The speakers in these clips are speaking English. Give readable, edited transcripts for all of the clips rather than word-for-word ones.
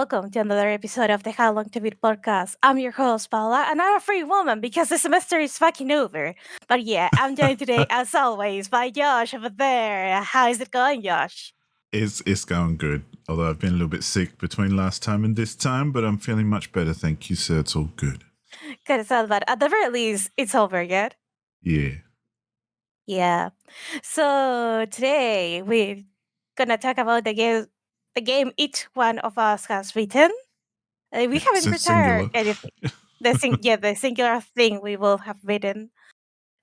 welcome to another episode of the HLTB podcast. I'm your host, Paula, and I'm a free woman because the semester is fucking over. But yeah, I'm joined today, as always, by Josh over there. How is it going, Josh? It's going good, although I've been a little bit sick between last time and this time, but I'm feeling much better, thank you, so it's all good. Good, it's not bad. At the very least, it's over yet. Yeah. Yeah. So today we're gonna talk about the game each one of us has written. We haven't retired Singular. anything. The singular thing we will have written.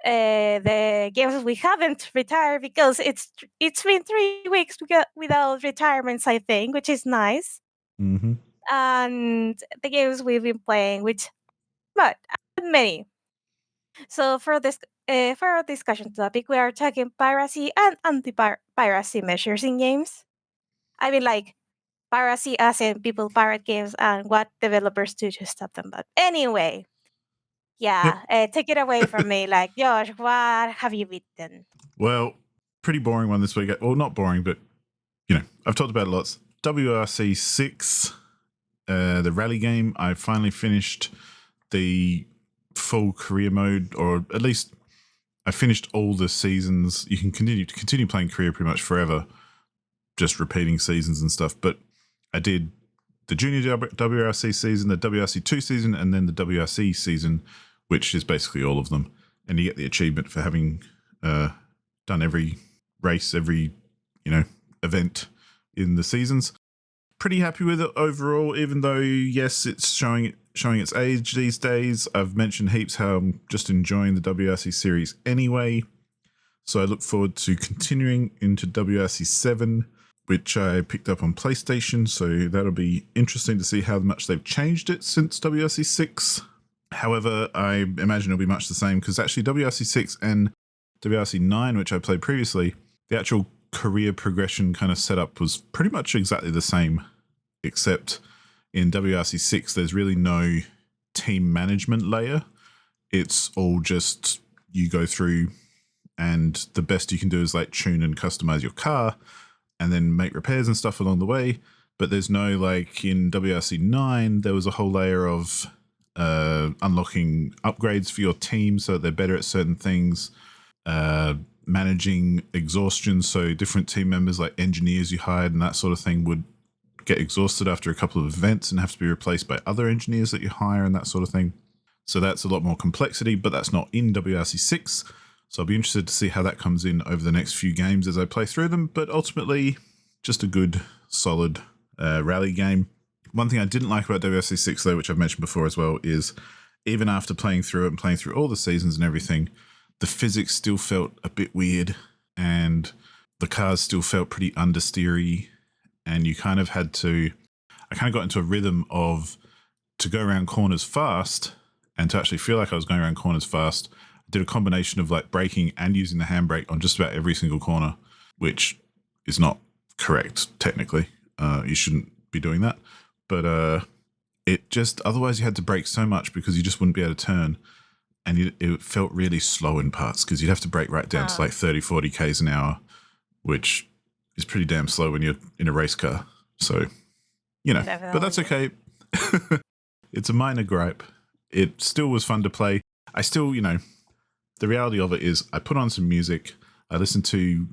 The games we haven't retired because it's been 3 weeks without retirements, I think, which is nice. Mm-hmm. And the games we've been playing, which but many. So for our discussion topic, we are talking piracy and anti-piracy measures in games. I mean, like piracy as in people pirate games and what developers do to stop them. But anyway, Yep. yeah, take it away from me. Like, Josh, what have you written? Well, pretty boring one this week. Well, not boring, but, I've talked about it lots. WRC 6, the rally game. I finally finished the full career mode, or at least I finished all the seasons. You can continue playing career pretty much forever, just repeating seasons and stuff. But I did the junior WRC season, the WRC 2 season, and then the WRC season, which is basically all of them. And you get the achievement for having done every race, every event in the seasons. Pretty happy with it overall, even though yes, it's showing its age these days. I've mentioned heaps how I'm just enjoying the WRC series anyway. So I look forward to continuing into WRC 7, which I picked up on PlayStation. So that'll be interesting to see how much they've changed it since WRC 6. However, I imagine it'll be much the same because actually WRC 6 and WRC 9, which I played previously, the actual career progression kind of setup was pretty much exactly the same, except in WRC 6, there's really no team management layer. It's all just you go through and the best you can do is like tune and customize your car and then make repairs and stuff along the way. But there's no, like in WRC 9, there was a whole layer of unlocking upgrades for your team so that they're better at certain things, managing exhaustion, so different team members like engineers you hired and that sort of thing would get exhausted after a couple of events and have to be replaced by other engineers that you hire and that sort of thing. So that's a lot more complexity, but that's not in WRC 6. So I'll be interested to see how that comes in over the next few games as I play through them. But ultimately, just a good, solid rally game. One thing I didn't like about WRC 6, though, which I've mentioned before as well, is even after playing through it and playing through all the seasons and everything, the physics still felt a bit weird and the cars still felt pretty understeery. And you kind of had to, I kind of got into a rhythm of to go around corners fast and to actually feel like I was going around corners fast. I did a combination of like braking and using the handbrake on just about every single corner, which is not correct technically. You shouldn't be doing that. But it just, otherwise you had to brake so much because you just wouldn't be able to turn. And it felt really slow in parts because you'd have to brake right down to like 30, 40 Ks an hour, which is pretty damn slow when you're in a race car. So, Definitely. But that's okay. It's a minor gripe. It still was fun to play. I still, the reality of it is I put on some music. I listened to,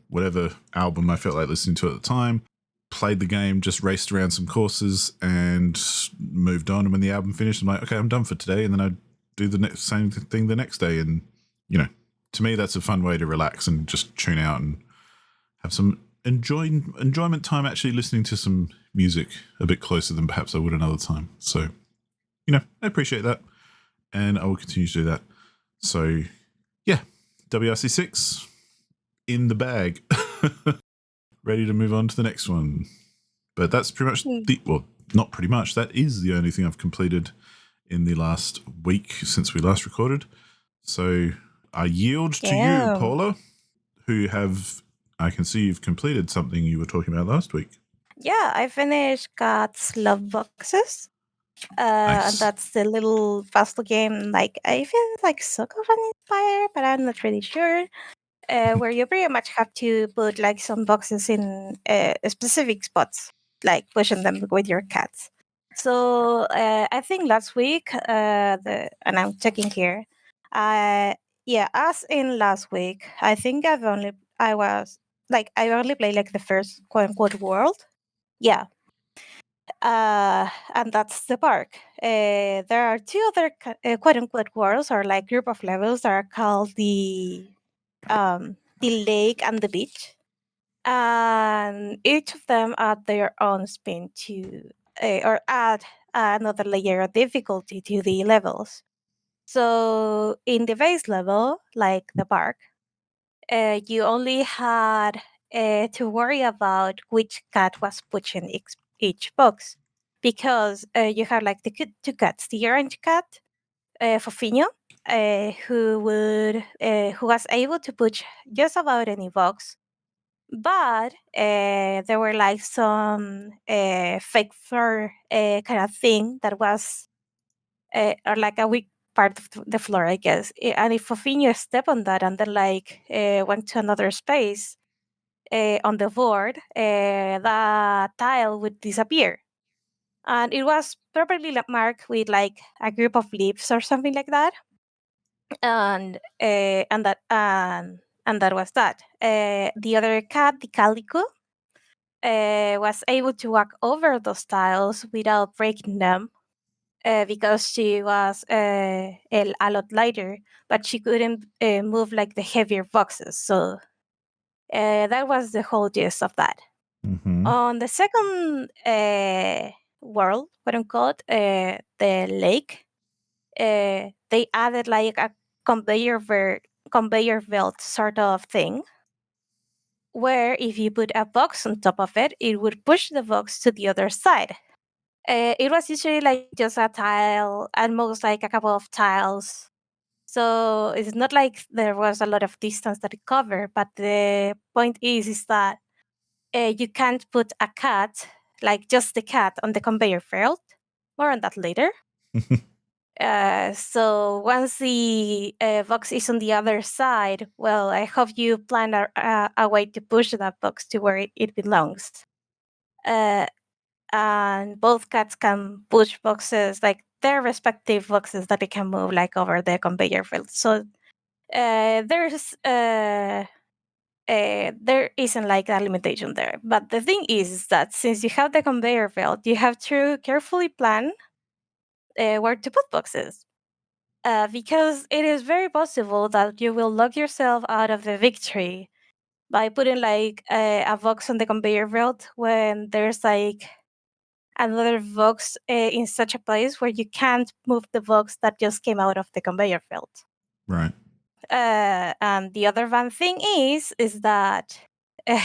whatever album I felt like listening to at the time, played the game, just raced around some courses and moved on. And when the album finished, I'm like, okay, I'm done for today. And then I do the same thing the next day. And, to me, that's a fun way to relax and just tune out and have some enjoyment time actually listening to some music a bit closer than perhaps I would another time. So, I appreciate that. And I will continue to do that. So, yeah, WRC 6 in the bag. Ready to move on to the next one. But that's pretty much not pretty much. That is the only thing I've completed in the last week since we last recorded. So I yield to you, Paula, I can see you've completed something you were talking about last week. Yeah, I finished God's Love Boxes. Nice. And that's the little puzzle game, like I feel like sort of inspired, but I'm not really sure. Where you pretty much have to put like some boxes in specific spots. like pushing them with your cats. So I think last week, and I'm checking here. Yeah, as in last week, I think I only played like the first quote unquote world. Yeah, and that's the park. There are two other quote unquote worlds or like group of levels that are called the lake and the beach, and each of them add their own spin to or add another layer of difficulty to the levels. So in the base level, like the park, you only had to worry about which cat was pushing each box, because you had like two cats, the orange cat, Fofinho, who was able to push just about any box, but there were like some fake fur kind of thing that was or like a weak part of the floor, I guess. And if Fofinho stepped on that and then like went to another space on the board, that tile would disappear. And it was properly marked with like a group of leaves or something like that. And that was that. The other cat, the calico, was able to walk over those tiles without breaking them, because she was a lot lighter, but she couldn't move like the heavier boxes. So that was the whole gist of that. Mm-hmm. On the second world, quote unquote, the lake, they added like a conveyor belt sort of thing, where if you put a box on top of it, it would push the box to the other side. It was usually like just a tile, at most like a couple of tiles. So it's not like there was a lot of distance that it covered. But the point is that you can't put a cat, like just the cat, on the conveyor belt. More on that later. So once the box is on the other side, well, I hope you plan a way to push that box to where it belongs. Uh, and both cats can push boxes, like their respective boxes that they can move like over the conveyor belt. So there isn't like a limitation there. But the thing is that since you have the conveyor belt, you have to carefully plan where to put boxes. Because it is very possible that you will lock yourself out of the victory by putting like a box on the conveyor belt when there's like another box in such a place where you can't move the box that just came out of the conveyor belt. Right. And the other one thing is that, uh,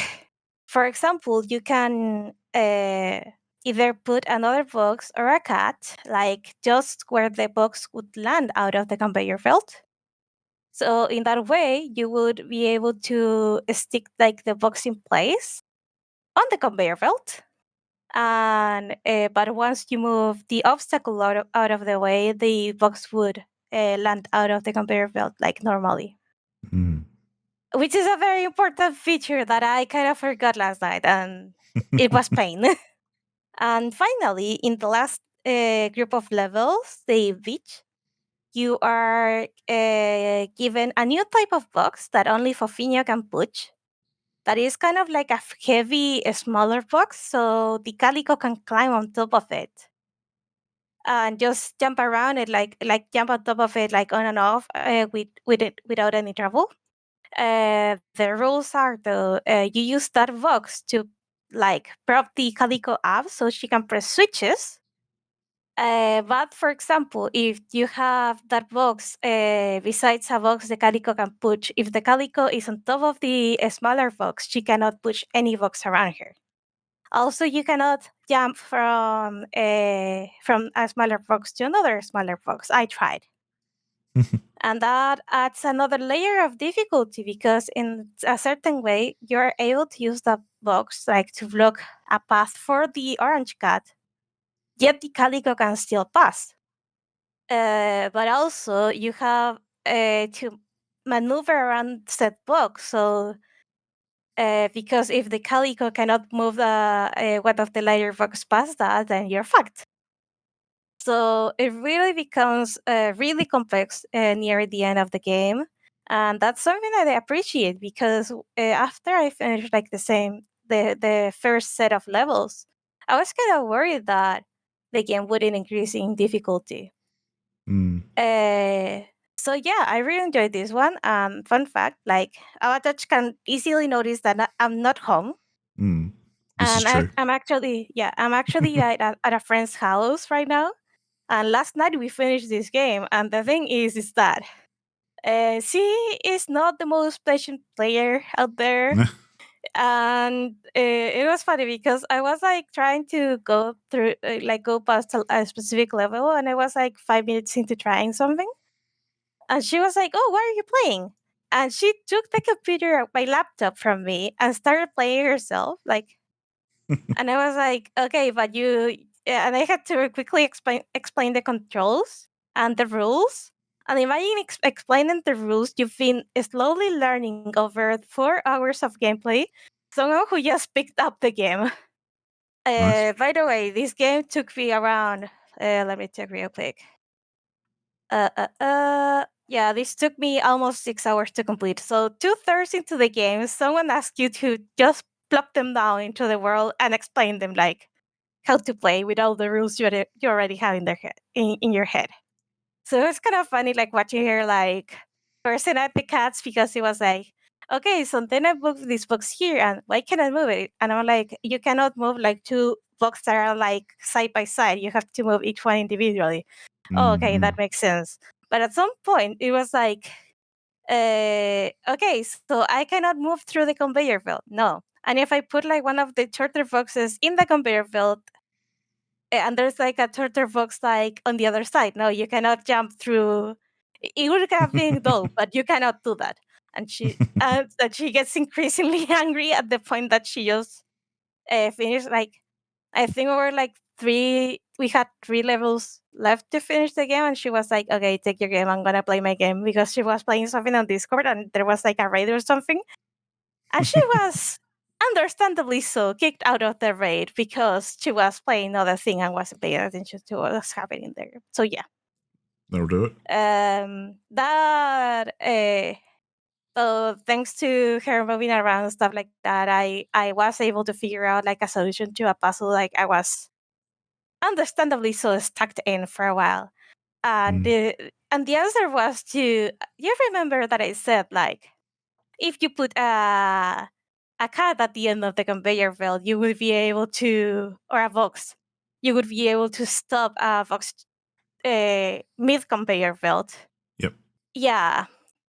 for example, you can either put another box or a cat, like just where the box would land out of the conveyor belt. So in that way, you would be able to stick like the box in place on the conveyor belt. And but once you move the obstacle out of the way, the box would land out of the conveyor belt like normally, Mm. which is a very important feature that I kind of forgot last night, and it was pain. And finally, in the last group of levels, the beach, you are given a new type of box that only Fofinho can push. That is kind of like a heavy, smaller box, so the calico can climb on top of it and just jump around it, like jump on top of it, like on and off, with it without any trouble. The rules are though, you use that box to like prop the calico up so she can press switches. But for example, if you have that box besides a box the calico can push, if the calico is on top of the smaller box, she cannot push any box around her. Also, you cannot jump from a smaller box to another smaller box. I tried. And that adds another layer of difficulty because in a certain way, you're able to use that box like to block a path for the orange cat, yet the calico can still pass. But also, you have to maneuver around said box. So because if the calico cannot move one of the layer bugs past that, then you're fucked. So it really becomes really complex near the end of the game, and that's something that I appreciate because after I finished like the first set of levels, I was kind of worried that the game wouldn't increase in difficulty. Mm, Uh, so yeah, I really enjoyed this one. Fun fact, like Avatouch can easily notice that I'm not home, mm. This is and true. I'm actually at a friend's house right now. And last night we finished this game, and the thing is that she is not the most patient player out there. And it was funny because I was like trying to go through, like go past a specific level, and I was like 5 minutes into trying something, and she was like, "Oh, what are you playing?" And she took the computer, my laptop, from me and started playing herself. Like, and I was like, "Okay, but you," yeah, and I had to quickly explain the controls and the rules. And imagine explaining the rules you've been slowly learning over 4 hours of gameplay. Someone who just picked up the game. Nice. By the way, this game took me around. Let me check real quick. Yeah, this took me almost 6 hours to complete. So 2/3 into the game, someone asks you to just plop them down into the world and explain them like how to play with all the rules you already have in their head in your head. So it's kind of funny, like watching her like cursing at the cats because he was like, "Okay, so then I moved this box here, and why can I move it?" And I'm like, "You cannot move like two boxes that are like side by side. You have to move each one individually." Oh, okay, Mm-hmm. that makes sense. But at some point, it was like, "Okay, so I cannot move through the conveyor belt." No, and if I put like one of the shorter boxes in the conveyor belt, and there's like a turtle box like on the other side. No, you cannot jump through. It would have been dull, but you cannot do that. And she gets increasingly angry at the point that she just finished. Like I think we were like three. We had 3 levels left to finish the game, and she was like, "Okay, take your game. I'm gonna play my game," because she was playing something on Discord, and there was like a raid or something, and she was understandably so kicked out of the raid because she was playing another thing and wasn't paying attention to what was happening there. So yeah, That'll do it. that so thanks to her moving around and stuff like that, I was able to figure out like a solution to a puzzle like I was understandably so stuck in for a while. And Mm. the answer was to, you remember that I said like if you put a cat at the end of the conveyor belt, you would be able to, or a box, you would be able to stop a box mid conveyor belt. Yep. Yeah,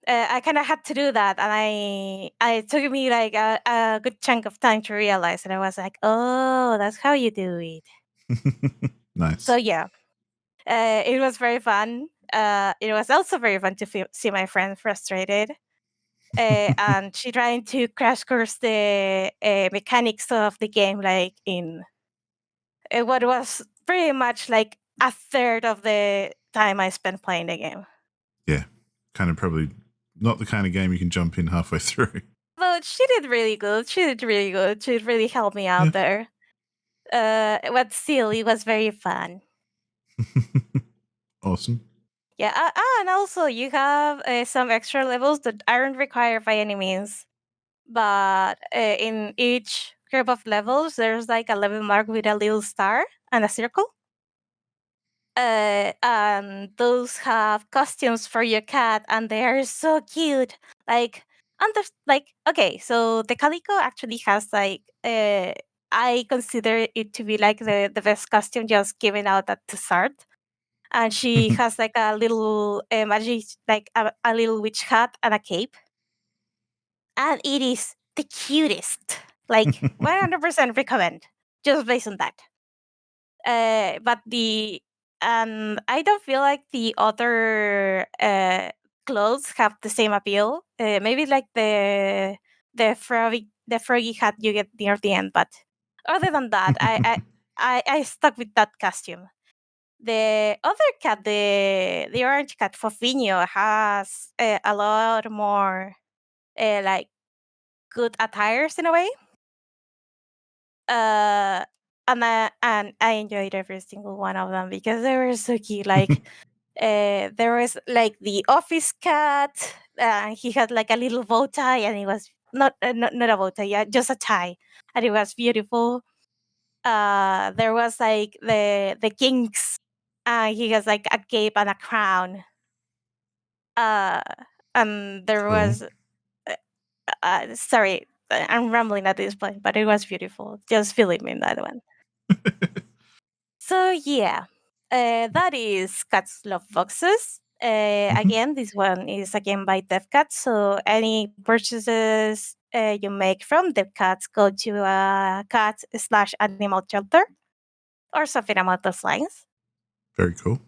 I kind of had to do that, and it took me like a good chunk of time to realize, and I was like, oh, that's how you do it. So Nice. yeah, it was very fun. It was also very fun to see my friend frustrated. And she trying to crash course the mechanics of the game, like in what was pretty much like a third of the time I spent playing the game. Yeah. Kind of probably not the kind of game you can jump in halfway through. But she did really good. She did really good. She really helped me Yeah. out there. But still, it was very fun. Awesome. Yeah, and also you have some extra levels that aren't required by any means. But in each group of levels, there's like a level mark with a little star and a circle. And those have costumes for your cat, and they are so cute. Like, like okay, so the calico actually has like I consider it to be like the best costume just given out at the start. And she has like a little magic, like a little witch hat and a cape, and it is the cutest. Like 100% recommend just based on that. But the I don't feel like the other clothes have the same appeal. Maybe like the froggy hat you get near the end, but other than that, I stuck with that costume. The other cat, the orange cat Fofinho, has a lot more like good attires in a way. And I enjoyed every single one of them because they were so cute. Like there was like the office cat, and he had like a little bow tie, and it was not a bow tie, yeah, just a tie, and it was beautiful. There was like the king's, he has like a cape and a crown. Uh, and there Cool. was sorry, I'm rambling at this point, but it was beautiful. Just feeling me in that one. So yeah, that is Cats Love Boxes. Mhm. Again, this one is again by DevCat. So any purchases you make from DevCats go to a cat/animal shelter or something about those lines. Very cool.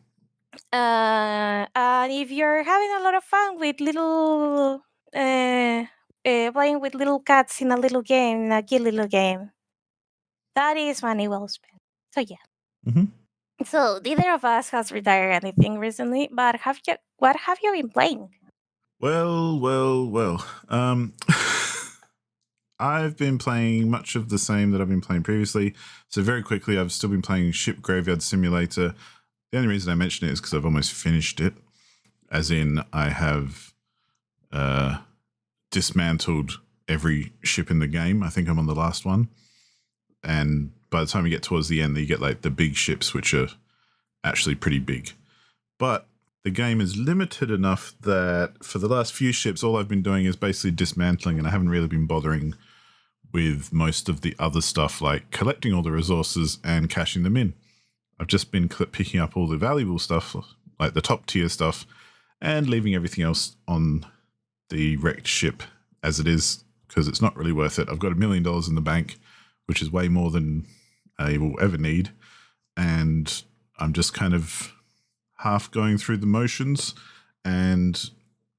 And if you're having a lot of fun with little, playing with little cats in a little game, in a cute little game, that is money well spent. So yeah. Hmm. So neither of us has retired anything recently, but what have you been playing? Well. I've been playing much of the same that I've been playing previously. So very quickly, I've still been playing Ship Graveyard Simulator. The only reason I mention it is because I've almost finished it, as in I have dismantled every ship in the game. I think I'm on the last one. And by the time you get towards the end, you get like the big ships, which are actually pretty big. But the game is limited enough that for the last few ships, all I've been doing is basically dismantling, and I haven't really been bothering with most of the other stuff like collecting all the resources and cashing them in. I've just been picking up all the valuable stuff, like the top tier stuff, and leaving everything else on the wrecked ship as it is, because it's not really worth it. I've got $1 million in the bank, which is way more than I will ever need. And I'm just kind of half going through the motions and,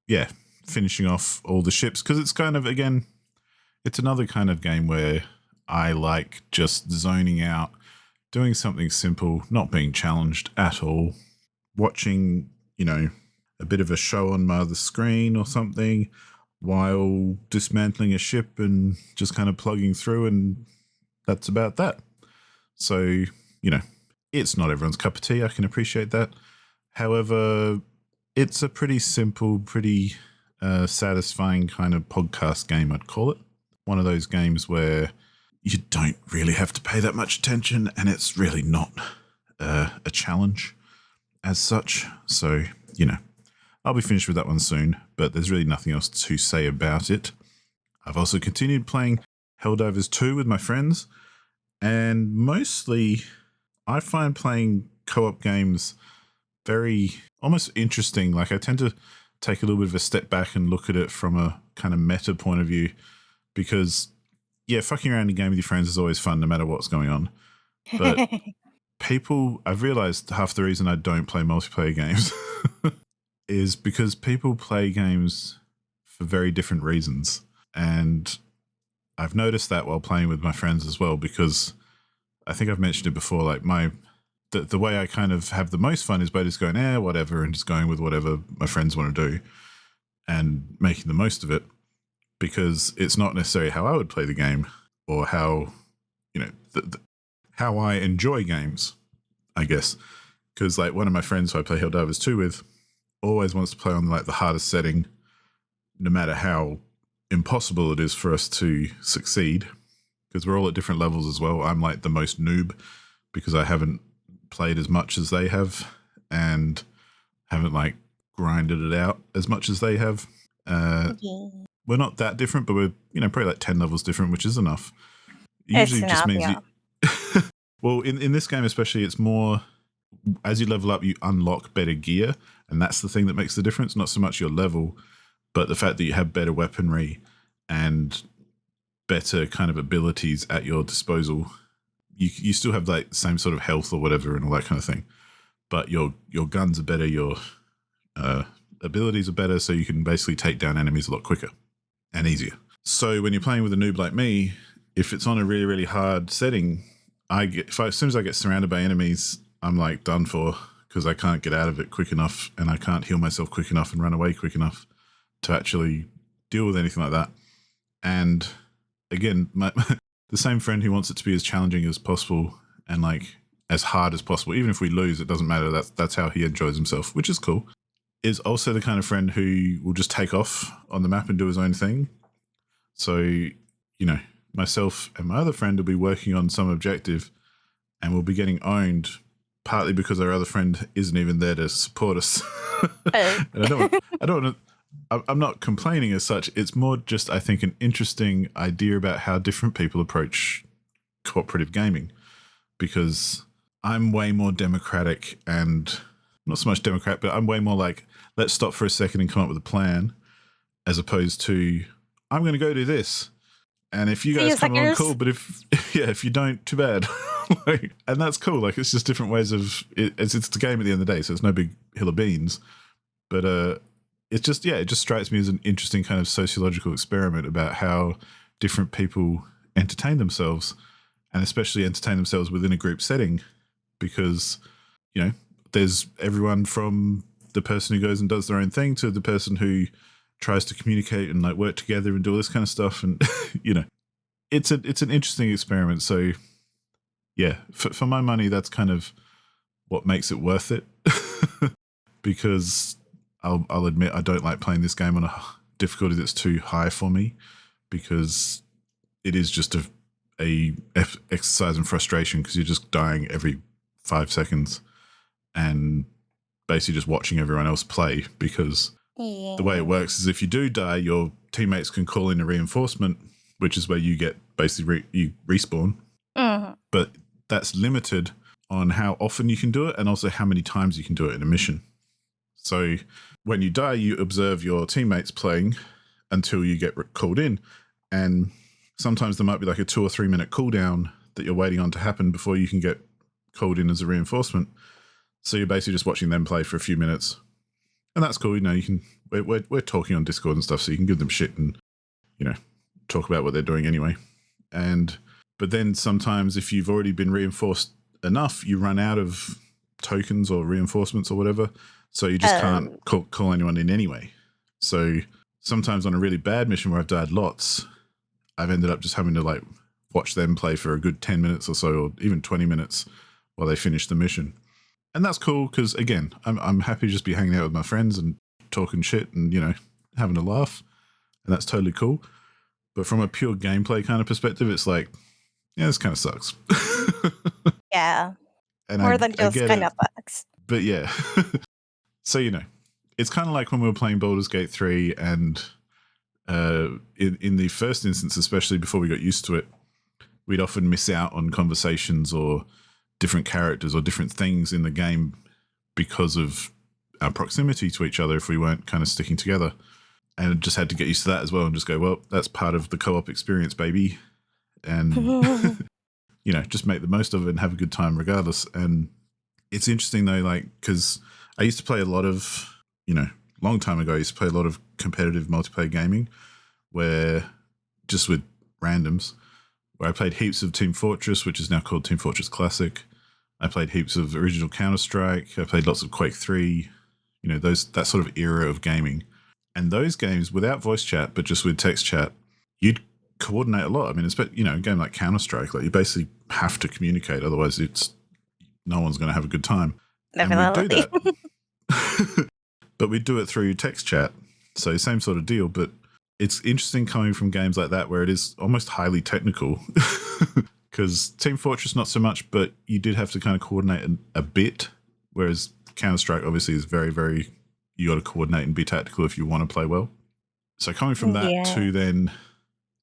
yeah, finishing off all the ships. Because it's kind of, again, it's another kind of game where I like just zoning out, doing something simple, not being challenged at all, watching, a bit of a show on my other screen or something while dismantling a ship and just kind of plugging through, and that's about that. So, it's not everyone's cup of tea. I can appreciate that. However, it's a pretty simple, pretty satisfying kind of podcast game, I'd call it. One of those games where you don't really have to pay that much attention, and it's really not a challenge as such. So, I'll be finished with that one soon, but there's really nothing else to say about it. I've also continued playing Helldivers 2 with my friends, and mostly I find playing co-op games very almost interesting. Like, I tend to take a little bit of a step back and look at it from a kind of meta point of view, because, yeah, fucking around in a game with your friends is always fun no matter what's going on. But I've realized half the reason I don't play multiplayer games is because people play games for very different reasons. And I've noticed that while playing with my friends as well, because I think I've mentioned it before, like the way I kind of have the most fun is by just going, whatever, and just going with whatever my friends want to do and making the most of it, because it's not necessarily how I would play the game or how, how I enjoy games, I guess. Because like one of my friends who I play Helldivers 2 with always wants to play on like the hardest setting, no matter how impossible it is for us to succeed, because we're all at different levels as well. I'm like the most noob because I haven't played as much as they have and haven't like grinded it out as much as they have. Okay. We're not that different, but we're probably like 10 levels different, which is enough. It It's usually just enough, means yeah. well, in this game especially, it's more as you level up, you unlock better gear, and that's the thing that makes the difference. Not so much your level, but the fact that you have better weaponry and better kind of abilities at your disposal. You still have like the same sort of health or whatever and all that kind of thing, but your guns are better, your abilities are better, so you can basically take down enemies a lot quicker and easier. So when you're playing with a noob like me, if it's on a really, really hard setting, as soon as I get surrounded by enemies, I'm like done for, because I can't get out of it quick enough and I can't heal myself quick enough and run away quick enough to actually deal with anything like that. And again, the same friend who wants it to be as challenging as possible and like as hard as possible. Even if we lose, it doesn't matter. That's how he enjoys himself, which is cool. Is also the kind of friend who will just take off on the map and do his own thing. So, you know, myself and my other friend will be working on some objective and we'll be getting owned partly because our other friend isn't even there to support us. And I don't want to, I'm not complaining as such. It's more just, I think, an interesting idea about how different people approach cooperative gaming, because I'm way more democratic and not so much democrat, but I'm way more like, let's stop for a second and come up with a plan, as opposed to, I'm going to go do this. And if you guys come along, cool. But if you don't, too bad. Like, and that's cool. Like, it's just different ways of it's the game at the end of the day. So it's no big hill of beans, but it's just, it just strikes me as an interesting kind of sociological experiment about how different people entertain themselves, and especially entertain themselves within a group setting, because, you know, there's everyone from the person who goes and does their own thing to the person who tries to communicate and like work together and do all this kind of stuff. And, you know, it's an interesting experiment. So yeah, for my money, that's kind of what makes it worth it. Because I'll admit I don't like playing this game on a difficulty that's too high for me, because it is just a exercise in frustration, because you're just dying every 5 seconds and basically just watching everyone else play. Because the way it works is if you do die, your teammates can call in a reinforcement, which is where you get basically you respawn. Mm-hmm. But that's limited on how often you can do it and also how many times you can do it in a mission. So when you die, you observe your teammates playing until you get called in. And sometimes there might be like a 2 or 3 minute cooldown that you're waiting on to happen before you can get called in as a reinforcement. So you're basically just watching them play for a few minutes. And that's cool. You know, you can, we're talking on Discord and stuff, so you can give them shit and, you know, talk about what they're doing anyway. But then sometimes if you've already been reinforced enough, you run out of tokens or reinforcements or whatever. So you just can't call anyone in anyway. So sometimes on a really bad mission where I've died lots, I've ended up just having to like watch them play for a good 10 minutes or so, or even 20 minutes while they finish the mission. And that's cool because, again, I'm happy to just be hanging out with my friends and talking shit and, you know, having a laugh. And that's totally cool. But from a pure gameplay kind of perspective, it's like, yeah, this kind of sucks. Yeah. And More than just kind of sucks. But yeah. So, you know, it's kind of like when we were playing Baldur's Gate 3 and in the first instance, especially before we got used to it, we'd often miss out on conversations or different characters or different things in the game because of our proximity to each other if we weren't kind of sticking together. And just had to get used to that as well and just go, well, that's part of the co-op experience, baby. And, you know, just make the most of it and have a good time regardless. And it's interesting though, like, because I used to play a lot of, you know, long time ago, I used to play a lot of competitive multiplayer gaming where just with randoms, where I played heaps of Team Fortress, which is now called Team Fortress Classic. I played heaps of original Counter-Strike. I played lots of Quake 3, you know, that sort of era of gaming. And those games, without voice chat, but just with text chat, you'd coordinate a lot. I mean, it's, you know, a game like Counter-Strike, like you basically have to communicate, otherwise no one's going to have a good time. Definitely. And we'd do that. But we'd do it through text chat. So same sort of deal, but it's interesting coming from games like that where it is almost highly technical, because Team Fortress not so much, but you did have to kind of coordinate a bit, whereas Counter-Strike obviously is very, very, you got to coordinate and be tactical if you want to play well. So coming from that to then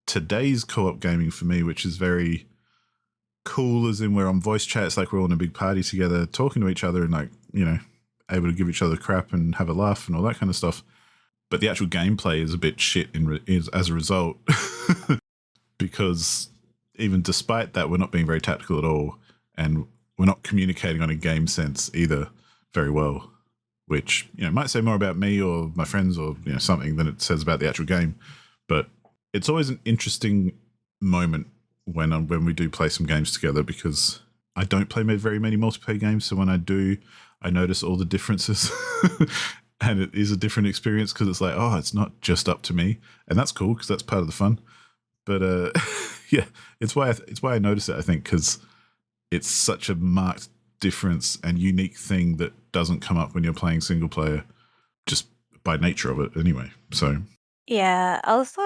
today's co-op gaming for me, which is very cool, as in we're on voice chat, it's like we're all in a big party together talking to each other and like, you know, able to give each other crap and have a laugh and all that kind of stuff. But the actual gameplay is a bit shit as a result, because even despite that, we're not being very tactical at all, and we're not communicating on a game sense either very well, which, you know, might say more about me or my friends or, you know, something than it says about the actual game. But it's always an interesting moment when we do play some games together, because I don't play very many multiplayer games, so when I do, I notice all the differences. And it is a different experience because it's like, oh, it's not just up to me. And that's cool because that's part of the fun. But yeah, it's why I notice it. I think because it's such a marked difference and unique thing that doesn't come up when you're playing single player, just by nature of it, anyway. So Yeah, also,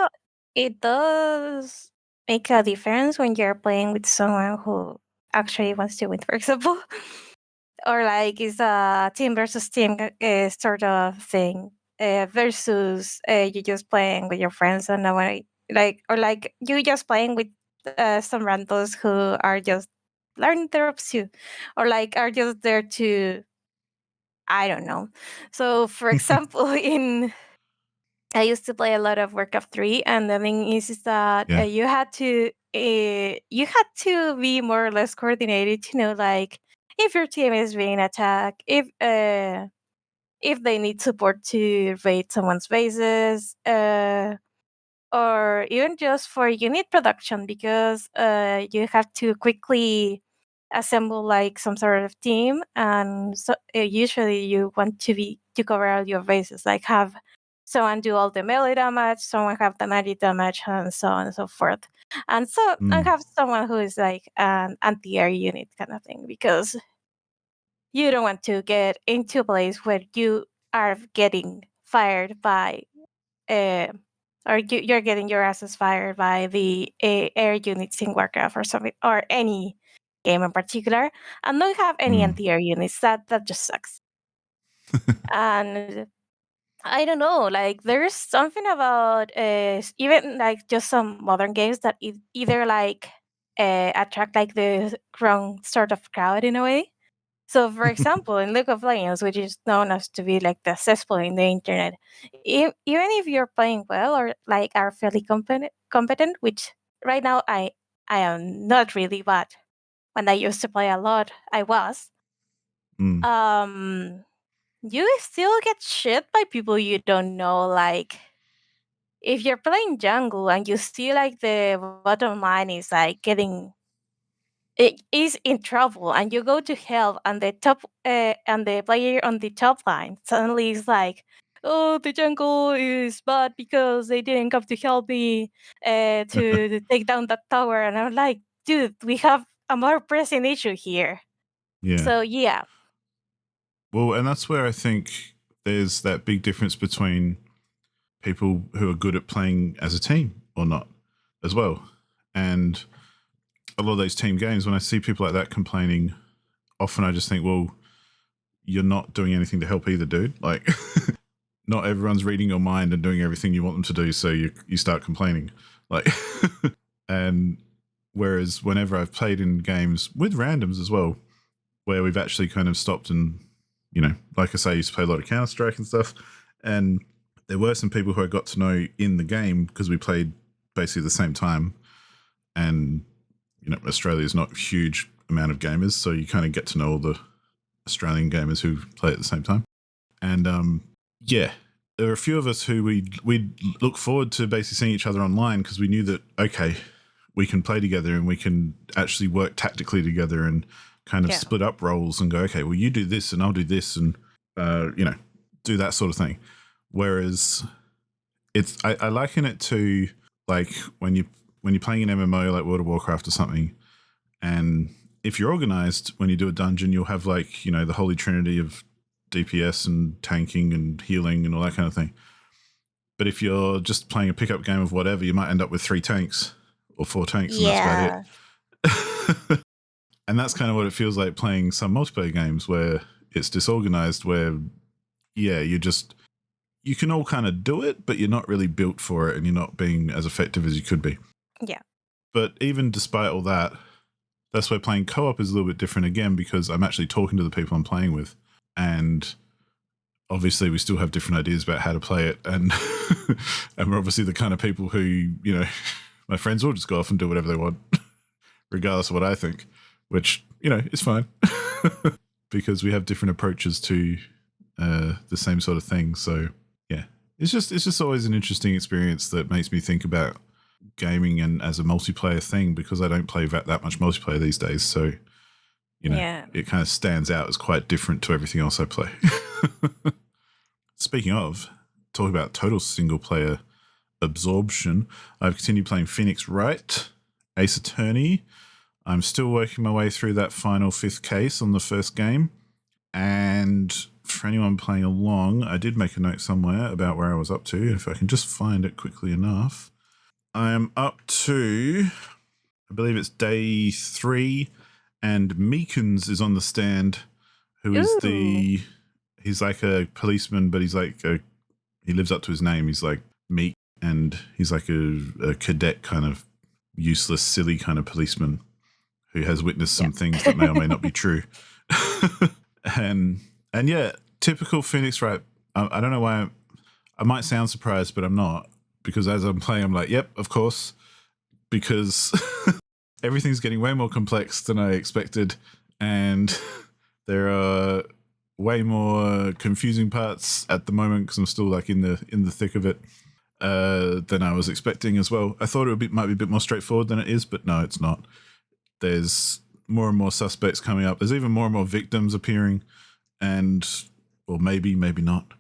it does make a difference when you're playing with someone who actually wants to win, for example, or like it's a team versus team sort of thing, versus you just playing with your friends and no one like, or like you just playing with some randos who are just learning the ropes too, or like are just there to, I don't know. So, for example, in I used to play a lot of Warcraft 3, and the thing is that yeah. you had to be more or less coordinated to know like if your team is being attacked, if they need support to raid someone's bases, or even just for unit production, because you have to quickly assemble like some sort of team, and so usually you want to cover all your bases, like have someone do all the melee damage, someone have the magic damage, and so on and so forth, and Mm. have someone who is like an anti-air unit kind of thing, because you don't want to get into a place where you are getting fired by uh, or you're getting your asses fired by the air units in Warcraft or something, or any game in particular, and don't have any Mm. anti-air units. That just sucks. And I don't know, like there's something about even like just some modern games that either like attract like the wrong sort of crowd in a way. So, for example, in League of Legends, which is known as to be like the cesspool in the internet, even if you're playing well or like are fairly competent, which right now I am not really, but when I used to play a lot, I was. Mm. Um, you still get shit by people you don't know. Like if you're playing jungle and you see like the bottom line is like getting it is in trouble and you go to help and the player on the top line suddenly is like, oh, the jungle is bad because they didn't come to help me to take down that tower, and I'm like, dude, we have a more pressing issue here. Yeah. So yeah. Well, and that's where I think there's that big difference between people who are good at playing as a team or not as well. And a lot of those team games, when I see people like that complaining, often I just think, well, you're not doing anything to help either, dude. Like, not everyone's reading your mind and doing everything you want them to do, so you start complaining. Like, and whereas whenever I've played in games with randoms as well, where we've actually kind of stopped and, like I say, I used to play a lot of Counter-Strike and stuff, and there were some people who I got to know in the game because we played basically the same time, and Australia is not a huge amount of gamers, so you kind of get to know all the Australian gamers who play at the same time. And yeah, there were a few of us who we'd look forward to basically seeing each other online because we knew that, okay, we can play together and we can actually work tactically together and kind of Yeah. split up roles and go, okay, well, you do this and I'll do this and, do that sort of thing. Whereas I liken it to like when you're playing an MMO like World of Warcraft or something, and if you're organized, when you do a dungeon, you'll have like, the holy trinity of DPS and tanking and healing and all that kind of thing. But if you're just playing a pickup game of whatever, you might end up with 3 tanks or 4 tanks, and that's about Yeah. it. And that's kind of what it feels like playing some multiplayer games where it's disorganized, where, yeah, you can all kind of do it, but you're not really built for it and you're not being as effective as you could be. Yeah. But even despite all that, that's why playing co-op is a little bit different again, because I'm actually talking to the people I'm playing with. And obviously we still have different ideas about how to play it. And and we're obviously the kind of people who, my friends will just go off and do whatever they want, regardless of what I think, which, is fine. Because we have different approaches to the same sort of thing. So yeah, it's just always an interesting experience that makes me think about gaming and as a multiplayer thing, because I don't play that much multiplayer these days. So, Yeah. it kind of stands out as quite different to everything else I play. Speaking of, talk about total single player Absorption. I've continued playing Phoenix Wright, Ace Attorney. I'm still working my way through that final 5th case on the first game. And for anyone playing along, I did make a note somewhere about where I was up to, if I can just find it quickly enough. I am up to, I believe it's day 3, and Meekins is on the stand, who is he's like a policeman, but he's like, he lives up to his name. He's like Meek, and he's like a cadet kind of useless, silly kind of policeman who has witnessed some things that may or may not be true. And yeah, typical Phoenix Wright. I don't know why I might sound surprised, but I'm not, because as I'm playing, I'm like, yep, of course, because everything's getting way more complex than I expected, and there are way more confusing parts at the moment because I'm still like in the thick of it than I was expecting as well. I thought it might be a bit more straightforward than it is, but no, it's not. There's more and more suspects coming up. There's even more and more victims appearing, or maybe not,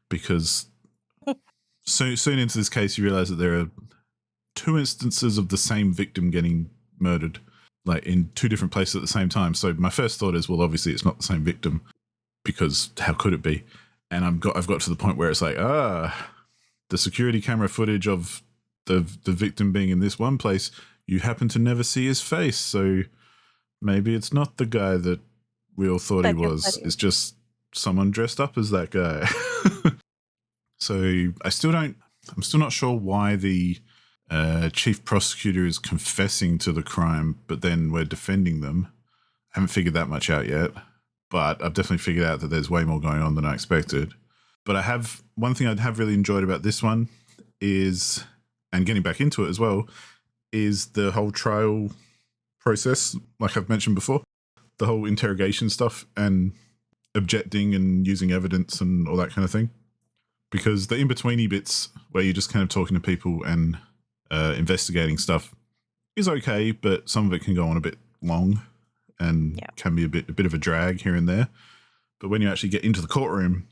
because soon into this case you realize that there are 2 instances of the same victim getting murdered, like in 2 different places at the same time. So my first thought is, well, obviously it's not the same victim, because how could it be? And I've got to the point where it's like, the security camera footage of the victim being in this one place, you happen to never see his face, so maybe it's not the guy that we all thought he was. It's just someone dressed up as that guy. So I'm still not sure why the chief prosecutor is confessing to the crime, but then we're defending them. I haven't figured that much out yet, but I've definitely figured out that there's way more going on than I expected. But one thing I have really enjoyed about this one is, and getting back into it as well, is the whole trial process, like I've mentioned before, the whole interrogation stuff and objecting and using evidence and all that kind of thing. Because the in-betweeny bits where you're just kind of talking to people and investigating stuff is okay, but some of it can go on a bit long and can be a bit of a drag here and there. But when you actually get into the courtroom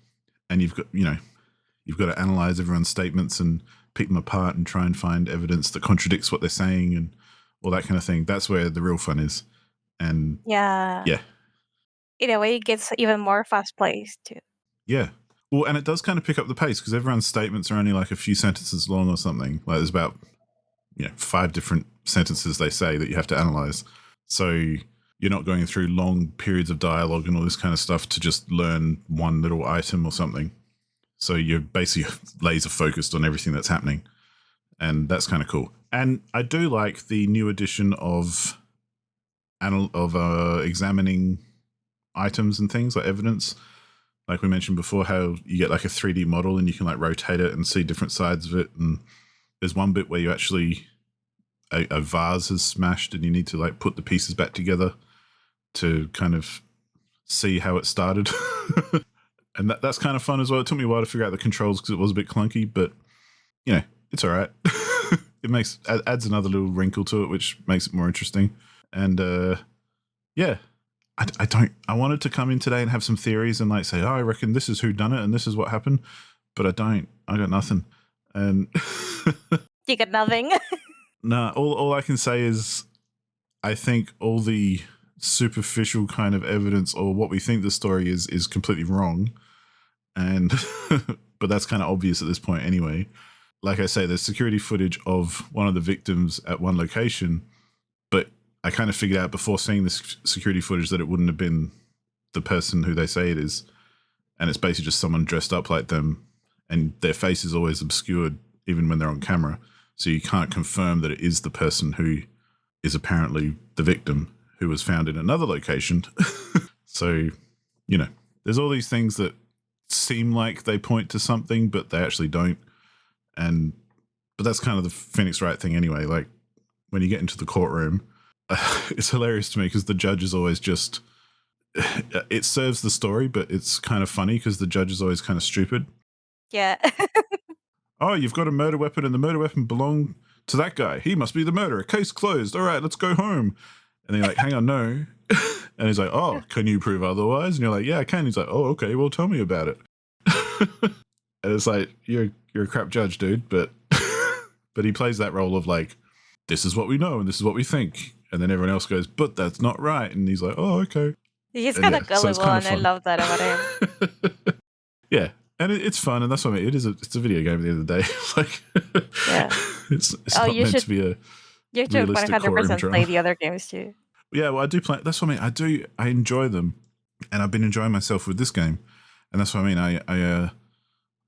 and you've got to analyze everyone's statements and pick them apart and try and find evidence that contradicts what they're saying and all that kind of thing, that's where the real fun is. And yeah, in a way, it gets even more fast-paced too. Yeah. Well, and it does kind of pick up the pace because everyone's statements are only like a few sentences long or something. Like there's about 5 different sentences they say that you have to analyze. So you're not going through long periods of dialogue and all this kind of stuff to just learn one little item or something. So you're basically laser focused on everything that's happening. And that's kind of cool. And I do like the new addition of examining items and things like evidence. Like we mentioned before, how you get like a 3D model and you can like rotate it and see different sides of it. And there's one bit where you actually, a vase has smashed and you need to like put the pieces back together to kind of see how it started. And that's kind of fun as well. It took me a while to figure out the controls because it was a bit clunky, but it's all right. It adds another little wrinkle to it, which makes it more interesting. And I wanted to come in today and have some theories and like say, I reckon this is who done it and this is what happened, but I don't. I got nothing. And you got nothing. Nah, all I can say is I think all the superficial kind of evidence or what we think the story is completely wrong. And but that's kind of obvious at this point anyway. Like I say, there's security footage of one of the victims at one location, but I kind of figured out before seeing this security footage that it wouldn't have been the person who they say it is. And it's basically just someone dressed up like them, and their face is always obscured even when they're on camera. So you can't confirm that it is the person who is apparently the victim who was found in another location. So, there's all these things that seem like they point to something, but they actually don't. But that's kind of the Phoenix Wright thing anyway. Like when you get into the courtroom, it's hilarious to me because the judge is always just, it serves the story, but it's kind of funny because the judge is always kind of stupid. Yeah. Oh, you've got a murder weapon and the murder weapon belonged to that guy. He must be the murderer. Case closed. All right, let's go home. And they're like, hang on, no. And he's like, oh, can you prove otherwise? And you're like, yeah, I can. He's like, oh, okay, well, tell me about it. And it's like, you're a crap judge, dude, but But he plays that role of like, this is what we know and this is what we think. And then everyone else goes, but that's not right. And he's like, oh, okay. He's And kind yeah, of so it's gullible, kind of and I fun. love that about him. Yeah. And it's fun. And that's what I mean. It's a video game at the end of the day. Like, Yeah. it's Oh, not meant to be a you should realistic courtroom 100% play drama. the other games too. Yeah, well, I do play. That's what I mean. I enjoy them. And I've been enjoying myself with this game. And that's what I mean.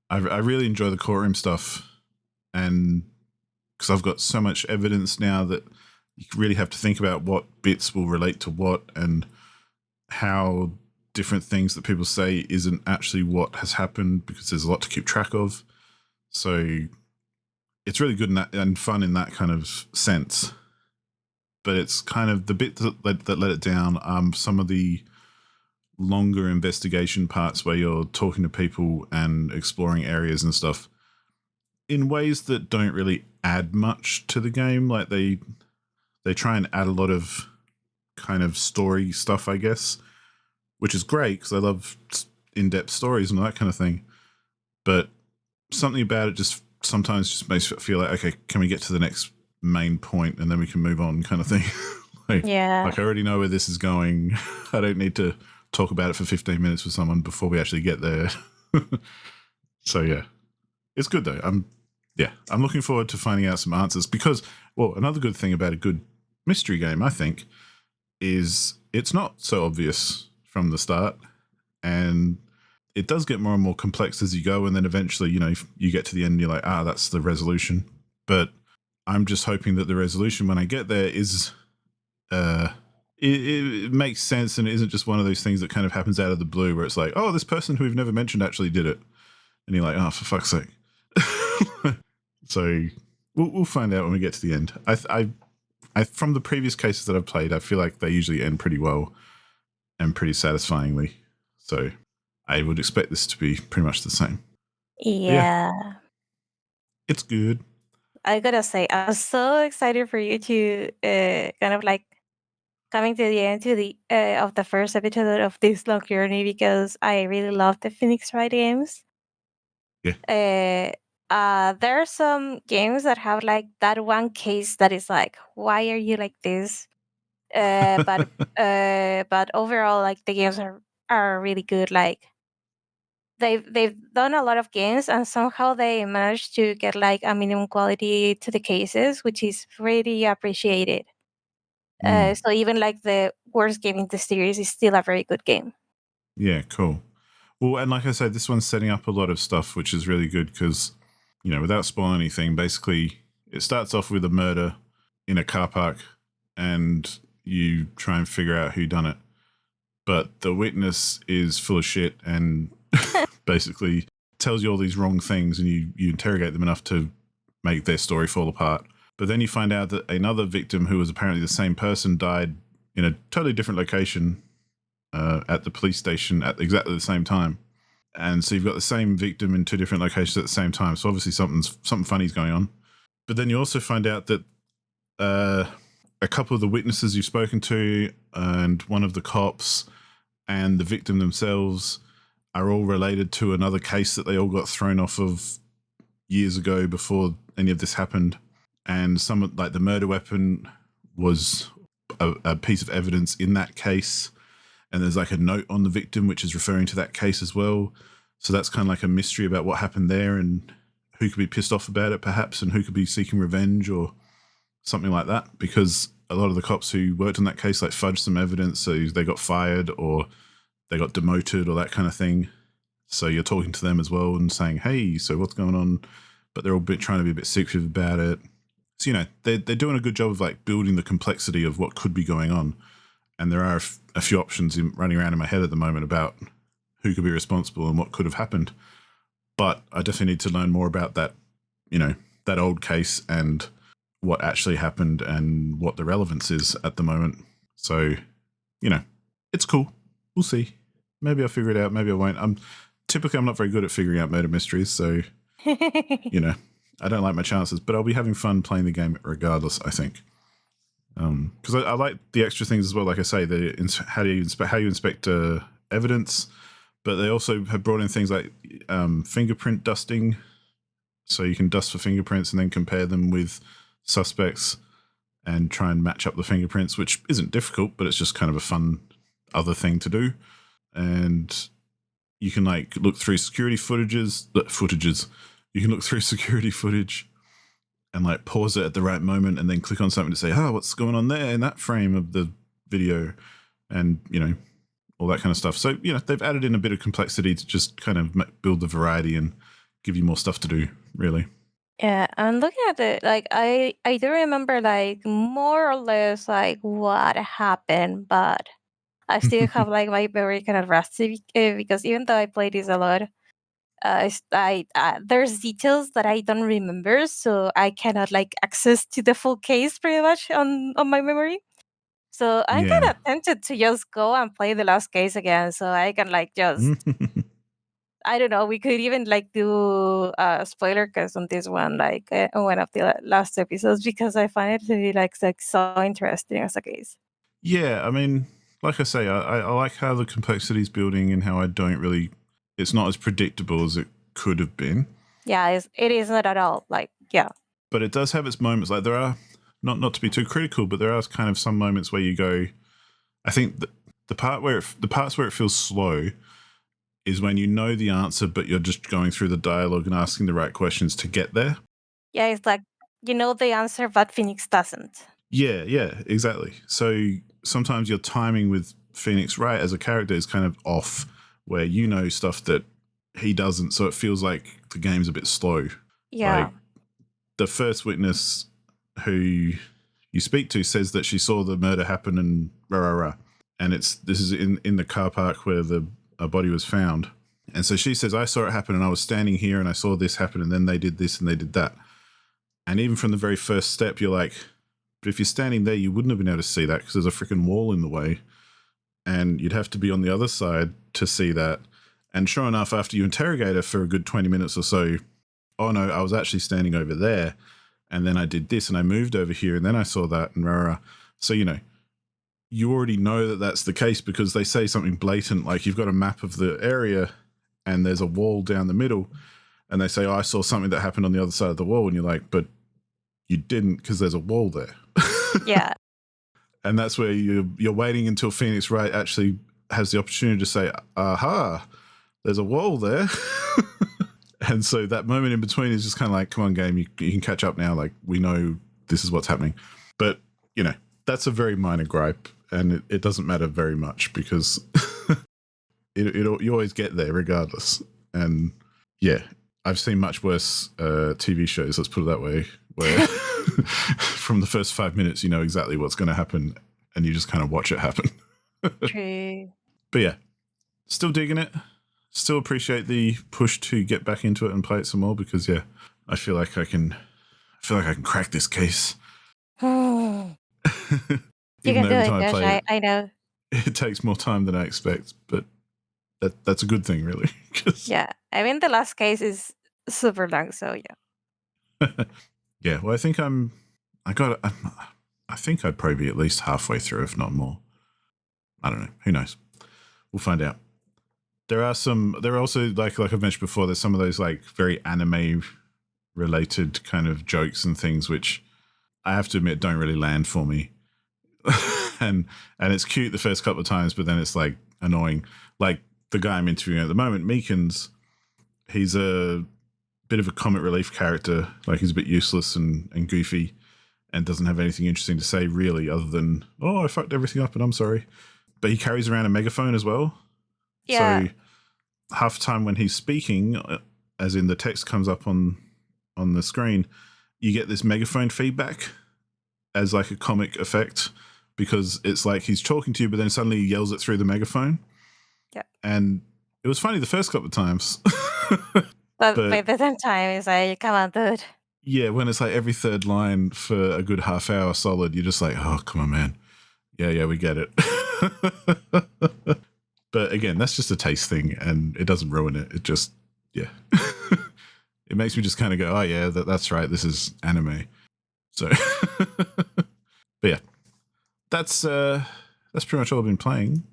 I really enjoy the courtroom stuff. And because I've got so much evidence now that you really have to think about what bits will relate to what and how different things that people say isn't actually what has happened, because there's a lot to keep track of. So it's really good and fun in that kind of sense. But it's kind of the bit that let it down. Some of the longer investigation parts where you're talking to people and exploring areas and stuff in ways that don't really add much to the game. Like they try and add a lot of kind of story stuff, I guess, which is great because I love in-depth stories and all that kind of thing. But something about it just sometimes just makes it feel like, okay, can we get to the next main point and then we can move on, kind of thing. Like I already know where this is going. I don't need to talk about it for 15 minutes with someone before we actually get there. So yeah, it's good though. I'm looking forward to finding out some answers because, well, another good thing about a good mystery game, I think, is it's not so obvious from the start, and it does get more and more complex as you go, and then eventually, you get to the end and you're like, that's the resolution. But I'm just hoping that the resolution when I get there is it makes sense and it isn't just one of those things that kind of happens out of the blue where it's like, oh, this person who we've never mentioned actually did it. And you're like, oh, for fuck's sake. So we'll find out when we get to the end. I from the previous cases that I've played, I feel like they usually end pretty well and pretty satisfyingly. So I would expect this to be pretty much the same. Yeah. It's good. I gotta say, I'm so excited for you to kind of like coming to the end to the of the first episode of this long journey because I really love the Phoenix Wright games. Yeah. There are some games that have like that one case that is like, why are you like this? But overall, like the games are really good. Like they've done a lot of games and somehow they managed to get like a minimum quality to the cases, which is really appreciated. So even like the worst game in the series is still a very good game. Yeah, cool. Well, and like I said, this one's setting up a lot of stuff, which is really good because, without spoiling anything, basically it starts off with a murder in a car park and you try and figure out who done it. But the witness is full of shit and basically tells you all these wrong things, and you interrogate them enough to make their story fall apart. But then you find out that another victim, who was apparently the same person, died in a totally different location at the police station at exactly the same time. And so you've got the same victim in two different locations at the same time. So obviously something funny's going on. But then you also find out that a couple of the witnesses you've spoken to and one of the cops and the victim themselves are all related to another case that they all got thrown off of years ago before any of this happened. And some, like the murder weapon, was a piece of evidence in that case. And there's like a note on the victim which is referring to that case as well. So that's kind of like a mystery about what happened there and who could be pissed off about it perhaps, and who could be seeking revenge or something like that. Because a lot of the cops who worked on that case like fudged some evidence, so they got fired or they got demoted or that kind of thing. So you're talking to them as well and saying, hey, so what's going on? But they're all trying to be a bit secretive about it. So, they're doing a good job of like building the complexity of what could be going on. And there are a few options running around in my head at the moment about who could be responsible and what could have happened. But I definitely need to learn more about that, that old case and what actually happened and what the relevance is at the moment. So, it's cool. We'll see. Maybe I'll figure it out. Maybe I won't. I'm not very good at figuring out murder mysteries. So, I don't like my chances, but I'll be having fun playing the game regardless, I think. Because I like the extra things as well. Like I say, how you inspect evidence, but they also have brought in things like fingerprint dusting, So you can dust for fingerprints and then compare them with suspects and try and match up the fingerprints, which isn't difficult, but it's just kind of a fun other thing to do. And you can like look through footages. You can look through security footage and like pause it at the right moment and then click on something to say, what's going on there in that frame of the video, and all that kind of stuff. So they've added in a bit of complexity to just kind of build the variety and give you more stuff to do, really. Yeah, and looking at it, like I do remember like more or less like what happened, but I still have like my memory kind of rusty because even though I played this a lot, there's details that I don't remember, so I cannot like access to the full case pretty much on my memory. So I'm kind Yeah. of tempted to just go and play the last case again, so I can like just I don't know. We could even like do a spoiler cast on this one, like on one of the last episodes, because I find it to be like so interesting as a case. Yeah, I mean, like I say, I like how the complexity is building and how it's not as predictable as it could have been. Yeah, it is not at all like yeah. But it does have its moments. Like there are, not to be too critical, but there are kind of some moments where you go, I think the parts where it feels slow is when you know the answer, but you're just going through the dialogue and asking the right questions to get there. Yeah, it's like you know the answer, but Phoenix doesn't. Yeah, exactly. So sometimes your timing with Phoenix Wright as a character is kind of off, where you know stuff that he doesn't, so it feels like the game's a bit slow. Yeah. Like the first witness who you speak to says that she saw the murder happen and rah. And this is in the car park where the body was found. And so she says, I saw it happen and I was standing here and I saw this happen and then they did this and they did that. And even from the very first step, you're like, but if you're standing there, you wouldn't have been able to see that because there's a freaking wall in the way. And you'd have to be on the other side to see that. And sure enough, after you interrogate her for a good 20 minutes or so, oh no, I was actually standing over there. And then I did this and I moved over here and then I saw that and rah. So, you already know that that's the case because they say something blatant, like you've got a map of the area and there's a wall down the middle. And they say, I saw something that happened on the other side of the wall. And you're like, but you didn't because there's a wall there. Yeah. And that's where you're waiting until Phoenix Wright actually has the opportunity to say, aha, there's a wall there. And so that moment in between is just kind of like, come on, game, you can catch up now. Like, we know this is what's happening. But, that's a very minor gripe. And it doesn't matter very much because you always get there regardless. And yeah, I've seen much worse TV shows, let's put it that way, where from the first 5 minutes, you know exactly what's going to happen and you just kind of watch it happen. True. But yeah, still digging it. Still appreciate the push to get back into it and play it some more because yeah, I feel like I can crack this case. You Even can though do every it, time I Josh. play it, I know. it takes more time than I expect, but that's a good thing, really. Yeah. I mean, the last case is super long, so yeah. Yeah, well, I think I think I'd probably be at least halfway through, if not more. I don't know. Who knows? We'll find out. There are also, like I've mentioned before, there's some of those like very anime related kind of jokes and things, which I have to admit don't really land for me. and it's cute the first couple of times, but then it's like annoying. Like the guy I'm interviewing at the moment, Meekins, he's a bit of a comic relief character. Like he's a bit useless and goofy and doesn't have anything interesting to say really other than, oh, I fucked everything up and I'm sorry. But he carries around a megaphone as well. Yeah. So half the time when he's speaking, as in the text comes up on the screen, you get this megaphone feedback as like a comic effect because it's like he's talking to you, but then suddenly he yells it through the megaphone. Yeah. And it was funny the first couple of times. But But by the same time, it's like, come on, dude. yeah, when it's like every third line for a good half hour solid, you're just like, oh, come on, man. Yeah, we get it. But again, that's just a taste thing and it doesn't ruin it. It just, yeah. It makes me just kind of go, oh, yeah, that's right. This is anime. So, but yeah, that's pretty much all I've been playing.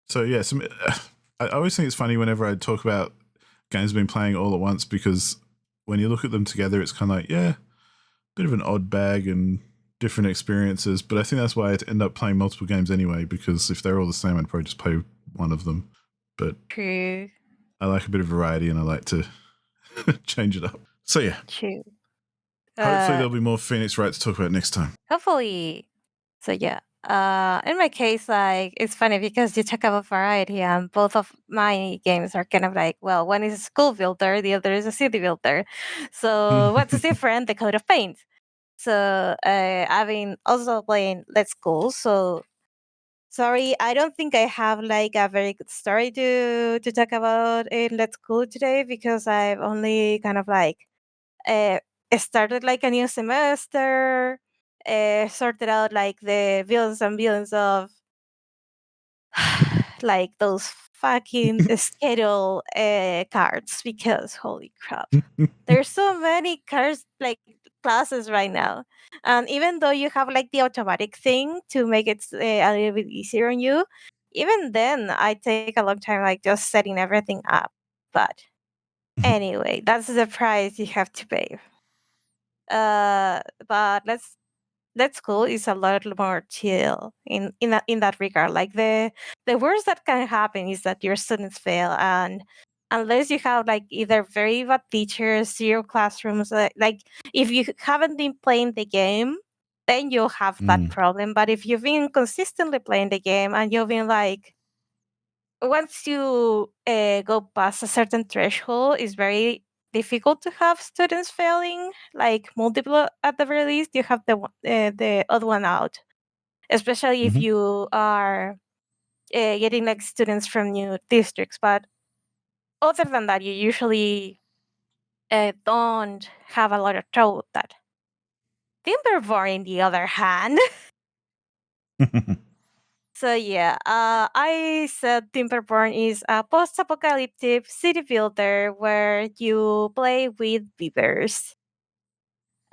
So yeah, I always think it's funny whenever I talk about games I've been playing all at once because when you look at them together, it's kind of like, yeah, bit of an odd bag and different experiences. But I think that's why I'd end up playing multiple games anyway, because if they're all the same, I'd probably just play one of them. But True. I like a bit of variety and I like to change it up. So yeah, True. hopefully there'll be more Phoenix Wright to talk about next time. Hopefully. So yeah. In my case, like it's funny because you talk about variety, and both of my games are kind of like, well, one is a school builder, the other is a city builder. So what's different? The coat of paint. So I've been also playing Let's Go. So sorry, I don't think I have like a very good story to talk about in Let's Go today because I've only kind of like uh, started like a new semester, sorted out like the billions and billions of like those fucking schedule cards because holy crap, there's so many cards like classes right now, and even though you have like the automatic thing to make it a little bit easier on you, even then I take a long time like just setting everything up. But anyway, that's the price you have to pay. But let's go is a lot more chill in that regard. Like the worst that can happen is that your students fail, and unless you have like either very bad teachers, zero classrooms, like if you haven't been playing the game, then you'll have that problem. But if you've been consistently playing the game and you've been like once you go past a certain threshold, it's very difficult to have students failing, like multiple at the very least. You have the odd one out, especially if you are getting like students from new districts. But other than that, you usually don't have a lot of trouble with that. Timberborn, on the other hand. So yeah, I said Timberborn is a post-apocalyptic city builder where you play with beavers.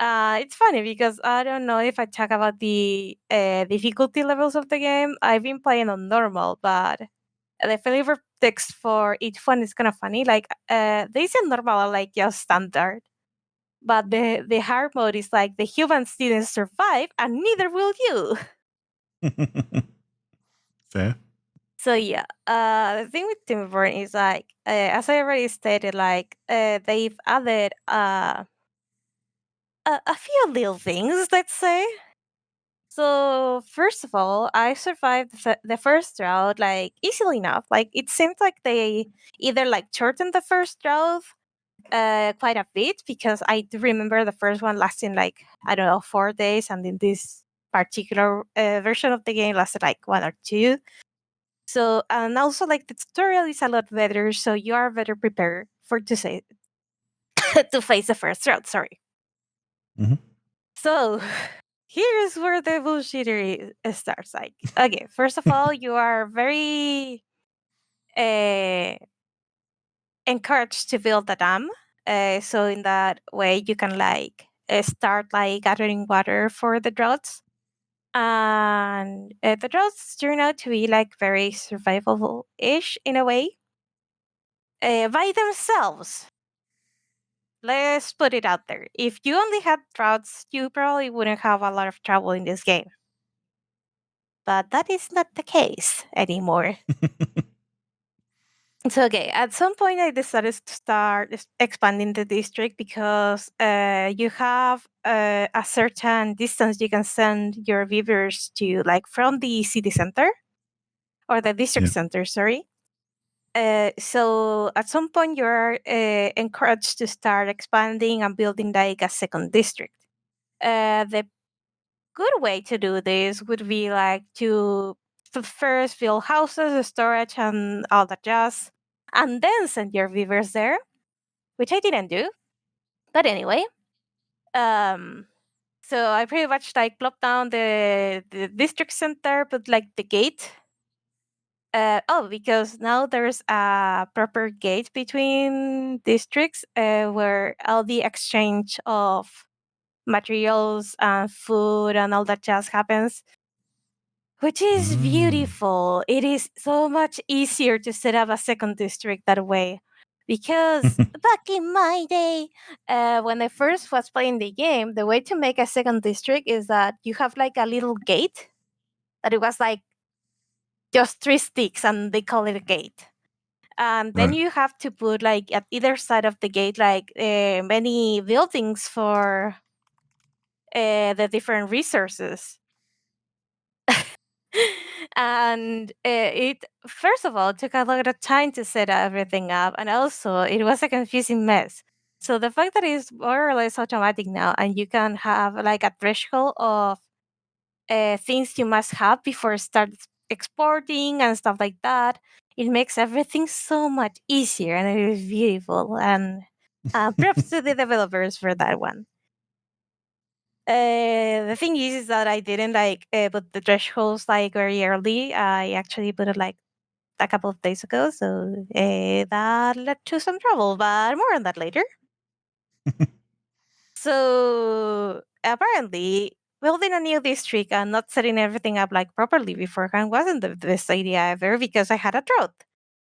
It's funny because I don't know if I talk about the difficulty levels of the game. I've been playing on normal, but the flavor text for each one is kind of funny. Like they say normal are like just standard, but the hard mode is like the humans didn't survive, and neither will you. Fair. So yeah, the thing with Timberborn is like, as I already stated, like they've added a few little things, let's say. So first of all, I survived the first route like easily enough. Like it seemed like they either like shortened the first route quite a bit because I do remember the first one lasting like I don't know 4 days, and in this particular version of the game lasted like 1 or 2. So and also like the tutorial is a lot better, so you are better prepared for to say to face the first round. Sorry. So here's where the bullshittery starts. Like, okay, first of all, you are very uh, encouraged to build a dam. So in that way, you can like start like gathering water for the droughts. And the droughts turn out to be like very survivable-ish in a way by themselves. Let's put it out there. If you only had droughts, you probably wouldn't have a lot of trouble in this game. But that is not the case anymore. So, okay, at some point I decided to start expanding the district because you have a certain distance you can send your viewers to, like from the city center or the district Yeah. center, sorry. So at some point you're encouraged to start expanding and building like a second district. The good way to do this would be like to first build houses, storage, and all that jazz, and then send your viewers there, which I didn't do. But anyway, um, so I pretty much like plopped down the district center, but like the gate. Because now there's a proper gate between districts where all the exchange of materials and food and all that jazz happens, which is beautiful. It is so much easier to set up a second district that way Because back in my day, when I first was playing the game, the way to make a second district is that you have like a little gate that it was like just three sticks and they call it a gate. And then Right. you have to put like at either side of the gate like many buildings for the different resources. And it first of all took a lot of time to set everything up, and also it was a confusing mess. So the fact that it's more or less automatic now, and you can have like a threshold of things you must have before start exporting and stuff like that, it makes everything so much easier, and it is beautiful. And props to the developers for that one. The thing is that I didn't like put the thresholds like very early. I actually put it like a couple of days ago, so that led to some trouble. But more on that later. So apparently, building a new district and not setting everything up like properly beforehand wasn't the best idea ever because I had a drought.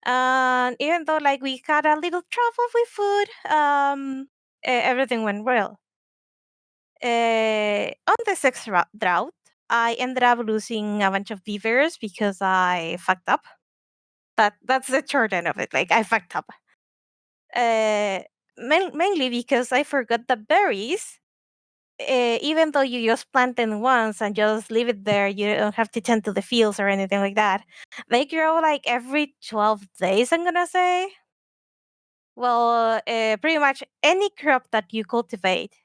And even though like we had a little trouble with food, everything went well. On the sixth drought, I ended up losing a bunch of beavers because I fucked up. That's the short end of it. Like I fucked up. Uh, Mainly because I forgot the berries. Even though you just plant them once and just leave it there, you don't have to tend to the fields or anything like that. They grow like every 12 days, I'm gonna say. Well, pretty much any crop that you cultivate,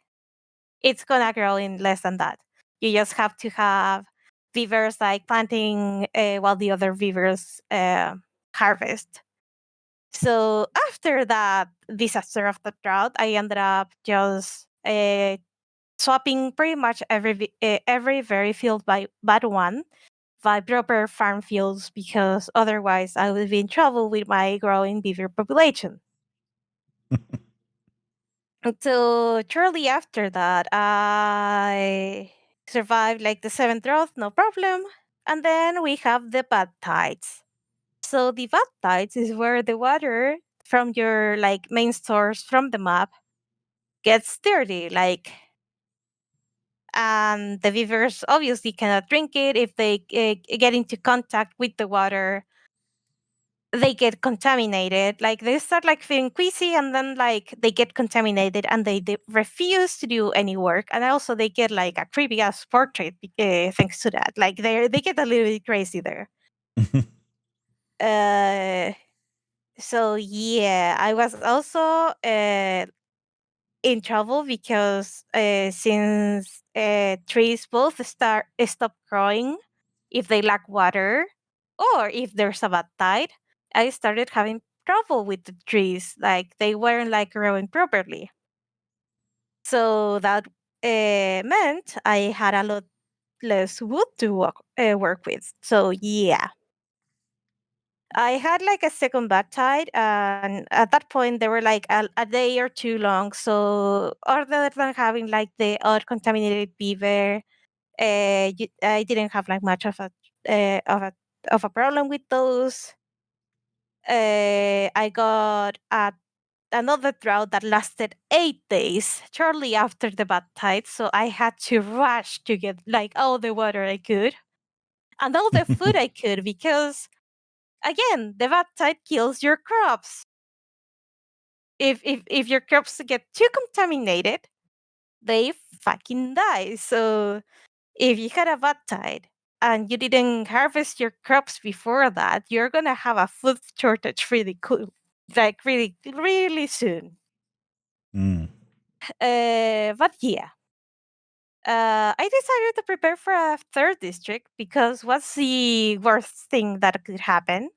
it's gonna grow in less than that. You just have to have beavers like planting while the other beavers harvest. So after that disaster of the drought, I ended up just swapping pretty much every very field by but one by proper farm fields because otherwise I would be in trouble with my growing beaver population. So shortly after that, I survived like the seventh drought, no problem. And then we have the bad tides. So the bad tides is where the water from your like main source from the map gets dirty, like, and the beavers obviously cannot drink it. If they get into contact with the water, they get contaminated. Like they start like feeling queasy, and then like they get contaminated, and they refuse to do any work. And also they get like a creepy ass portrait thanks to that. Like they get a little bit crazy there. Uh, so yeah, I was also in trouble because since trees both stop growing if they lack water or if there's a bad tide, I started having trouble with the trees. Like they weren't like growing properly. So that meant I had a lot less wood to work with. So yeah. I had like a second bad tide, and at that point they were like a day or two long. So other than having like the odd contaminated beaver, I didn't have like much of a uh, of a of a problem with those. I got another drought that lasted 8 days, shortly after the bad tide. So I had to rush to get like all the water I could and all the food I could because again, the bad tide kills your crops. If your crops get too contaminated, they fucking die. So if you had a bad tide and you didn't harvest your crops before that, you're gonna have a food shortage really cool, like really, really soon. Mm. But yeah, I decided to prepare for a third district because what's the worst thing that could happen?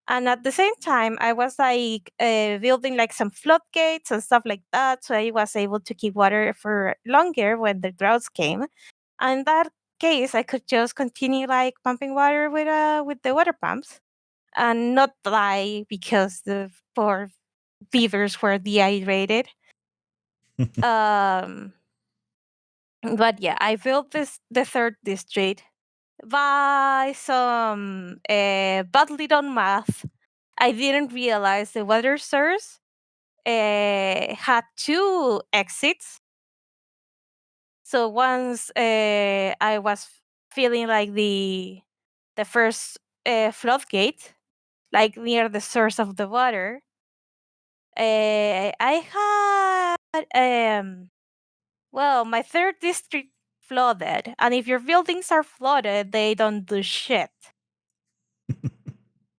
And at the same time, I was like building like some floodgates and stuff like that, so I was able to keep water for longer when the droughts came. And in that case, I could just continue like pumping water with the water pumps and not die because the poor beavers were dehydrated. Um, but yeah, I built the third district by some badly done math. I didn't realize the water source had two exits. So once I was feeling like the first floodgate, like near the source of the water, I had well, my third district flooded, and if your buildings are flooded, they don't do shit.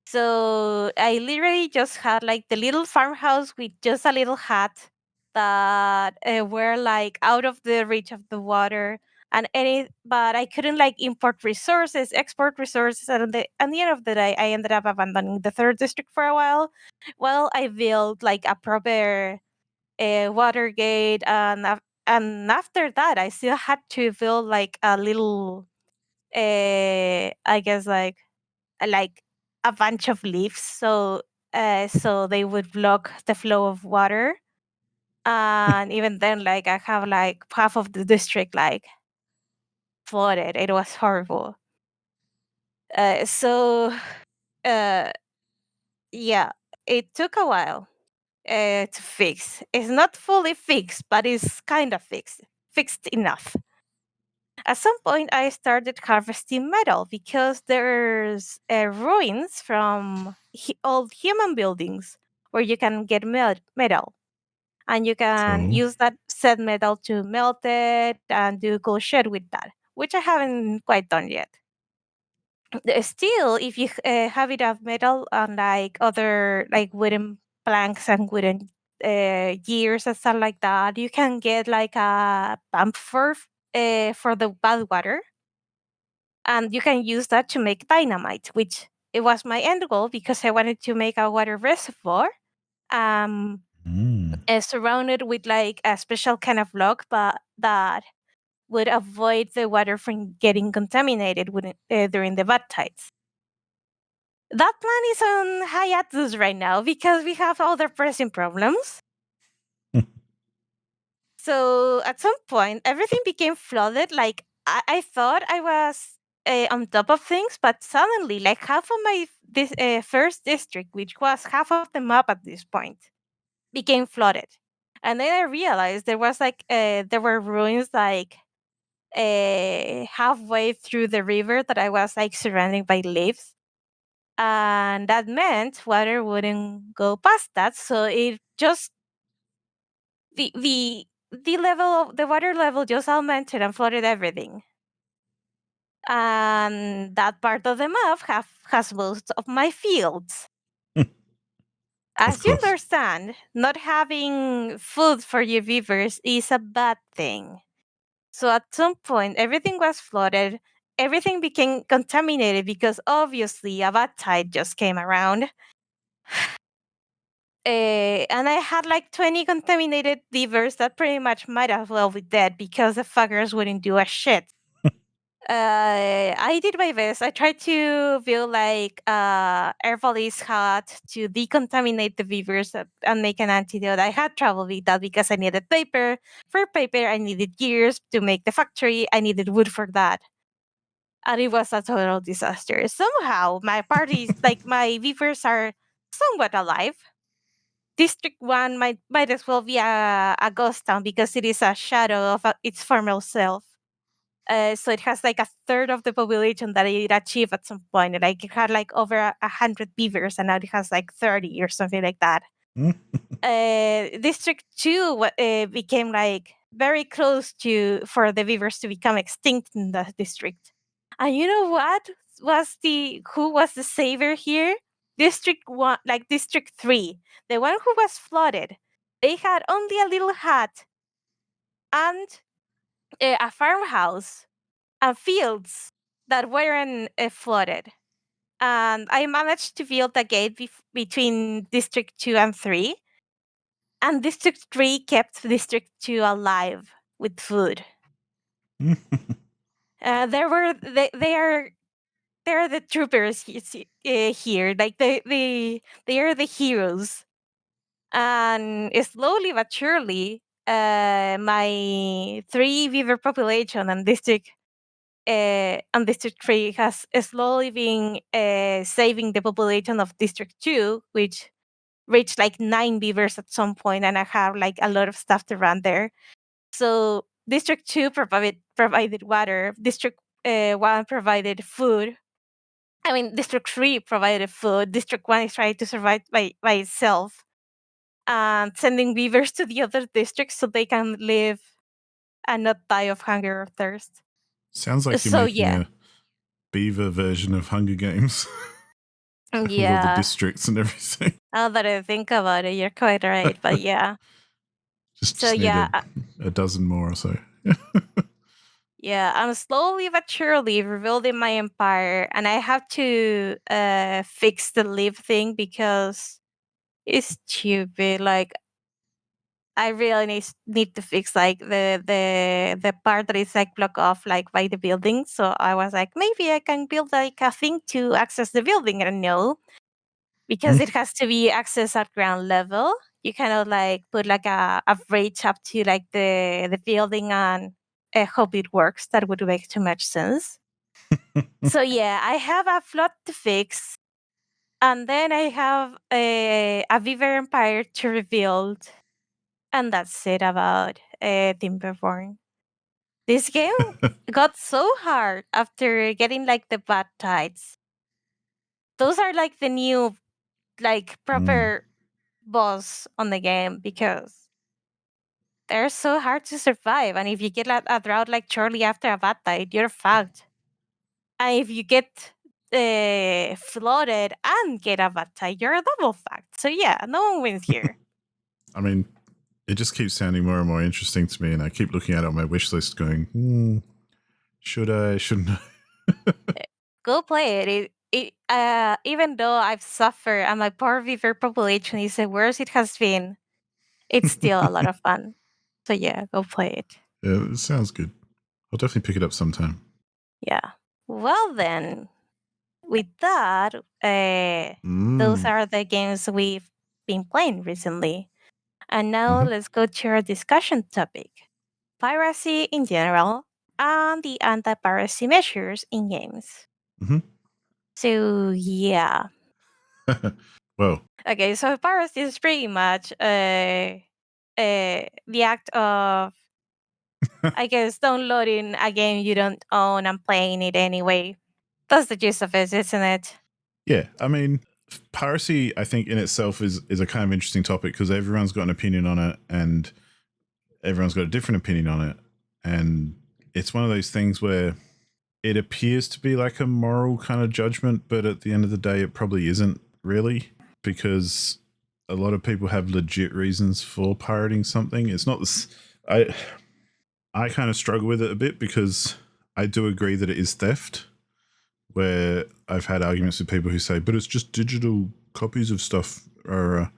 So I literally just had like the little farmhouse with just a little hut that were like out of the reach of the water and any, but I couldn't like import resources, export resources, and at the end of the day, I ended up abandoning the third district for a while. Well, I built like a proper water gate, and after that, I still had to build like a little, I guess like a bunch of leaves, so they would block the flow of water. And even then, like I have like half of the district like flooded. It was horrible. So uh, yeah, it took a while to fix. It's not fully fixed, but it's kind of fixed enough. At some point, I started harvesting metal because there's ruins from old human buildings where you can get metal, and you can Cool. use that said metal to melt it and do cool shit with that, which I haven't quite done yet. Still, if you have enough metal and like other like wooden planks and wooden gears and stuff like that, you can get like a pump for the bad water, and you can use that to make dynamite, which it was my end goal because I wanted to make a water reservoir, um Mm. surrounded with like a special kind of block, but that would avoid the water from getting contaminated during the bad tides. That plan is on hiatus right now because we have other pressing problems. So at some point, everything became flooded. Like I thought I was on top of things, but suddenly, like half of my first district, which was half of the map at this point, became flooded. And then I realized there were ruins like halfway through the river that I was like surrounded by leaves, and that meant water wouldn't go past that. So it just the level of the water level just augmented and flooded everything. And that part of the map has most of my fields. Of As you course. understand, not having food for your beavers is a bad thing. So at some point, everything was flooded. Everything became contaminated because obviously a bad tide just came around. And I had like 20 contaminated beavers that pretty much might as well be dead because the fuckers wouldn't do a shit. I did my best. I tried to build like herbalist hut to decontaminate the beavers and make an antidote. I had trouble with that because I needed paper. For paper, I needed gears to make the factory. I needed wood for that. And it was a total disaster. Somehow, my parties, like my beavers, are somewhat alive. District 1 might as well be a ghost town because it is a shadow of its former self. So it has like a third of the population that it achieved at some point. Like it had like over 100 beavers, and now it has like 30 or something like that. Mm. District 2 became like very close to for the beavers to become extinct in the district. And you know what was the who was the savior here? District 1, like District 3, the one who was flooded. They had only a little hut and a farmhouse and fields that weren't flooded. And I managed to build a gate between District 2 and 3. And District 3 kept District 2 alive with food. There were they are the troopers here. Like they are the heroes. And slowly but surely, my three beaver population and District 3 has slowly been saving the population of District 2, which reach like 9 beavers at some point, and I have like a lot of stuff to run there. So District 2 provided water. District 1 provided food. I mean, District 3 provided food. District 1 is trying to survive by itself. And sending beavers to the other districts so they can live and not die of hunger or thirst. Sounds like you're So making yeah. a beaver version of Hunger Games with all the Yeah. districts and everything. Now that I think about it, you're quite right. But yeah. So Just need yeah, a dozen more or so. yeah, I'm slowly but surely rebuilding my empire, and I have to fix the live thing because it's stupid. Like I really need to fix like the part that is like blocked off like by the building. So I was like, maybe I can build like a thing to access the building. And no, because it has to be accessed at ground level. You cannot like put like a bridge up to like the building and hope it works. That would make too much sense. So yeah, I have a flood to fix, and then I have a Beaver Empire to rebuild, and that's it about Timberborn. This game got so hard after getting like the bad tides. Those are like the new like proper boss on the game because they're so hard to survive. And if you get a drought like shortly after a bad tide, you're fucked. And if you get flooded and get a bad tide, you're a double fucked. So yeah, no one wins here. I mean, it just keeps sounding more and more interesting to me, and I keep looking at it on my wish list going, should I, shouldn't I? Go play it. Even though I've suffered and my poor beaver population is the worst it has been, it's still a lot of fun. So yeah, go play it. Yeah, it sounds good. I'll definitely pick it up sometime. Yeah. Well then, with that, those Mm. are the games we've been playing recently. And now Mm-hmm. let's go to our discussion topic: piracy in general and the anti-piracy measures in games. Mm-hmm. So yeah. Well, Okay, so piracy is pretty much the act of, I guess, downloading a game you don't own and playing it anyway. That's the gist of it, isn't it? yeah, I mean, piracy, I think in itself is a kind of interesting topic because everyone's got an opinion on it and everyone's got a different opinion on it. And it's one of those things where it appears to be like a moral kind of judgment, but at the end of the day, it probably isn't really because a lot of people have legit reasons for pirating something. It's not this. I kind of struggle with it a bit because I do agree that it is theft. Where I've had arguments with people who say, "But it's just digital copies of stuff," and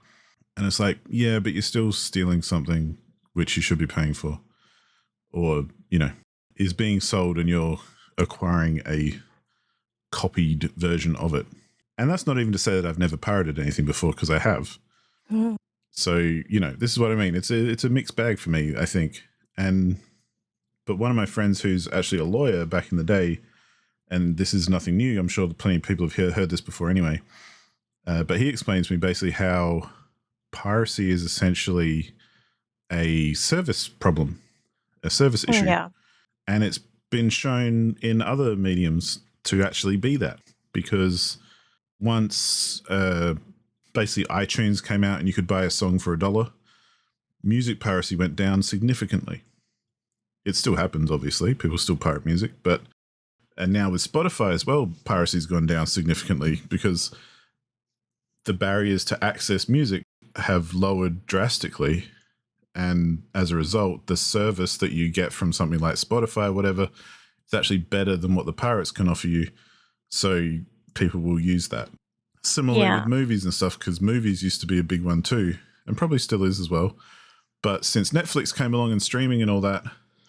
it's like, yeah, but you're still stealing something which you should be paying for, or is being sold, and you're acquiring a copied version of it. And that's not even to say that I've never pirated anything before, because I have. Mm. So this is what I mean. It's a mixed bag for me, I think. But one of my friends who's actually a lawyer back in the day, and this is nothing new. I'm sure plenty of people have heard this before anyway. But he explains to me basically how piracy is essentially a service problem, a service issue. Yeah. And it's been shown in other mediums to actually be that, because once basically iTunes came out and you could buy a song for $1, music piracy went down significantly. It still happens, obviously. People still pirate music, and now with Spotify as well, piracy's gone down significantly because the barriers to access music have lowered drastically. And as a result, the service that you get from something like Spotify or whatever is actually better than what the pirates can offer you. So people will use that. Similarly with Yeah. movies and stuff, because movies used to be a big one too, and probably still is as well. But since Netflix came along and streaming and all that,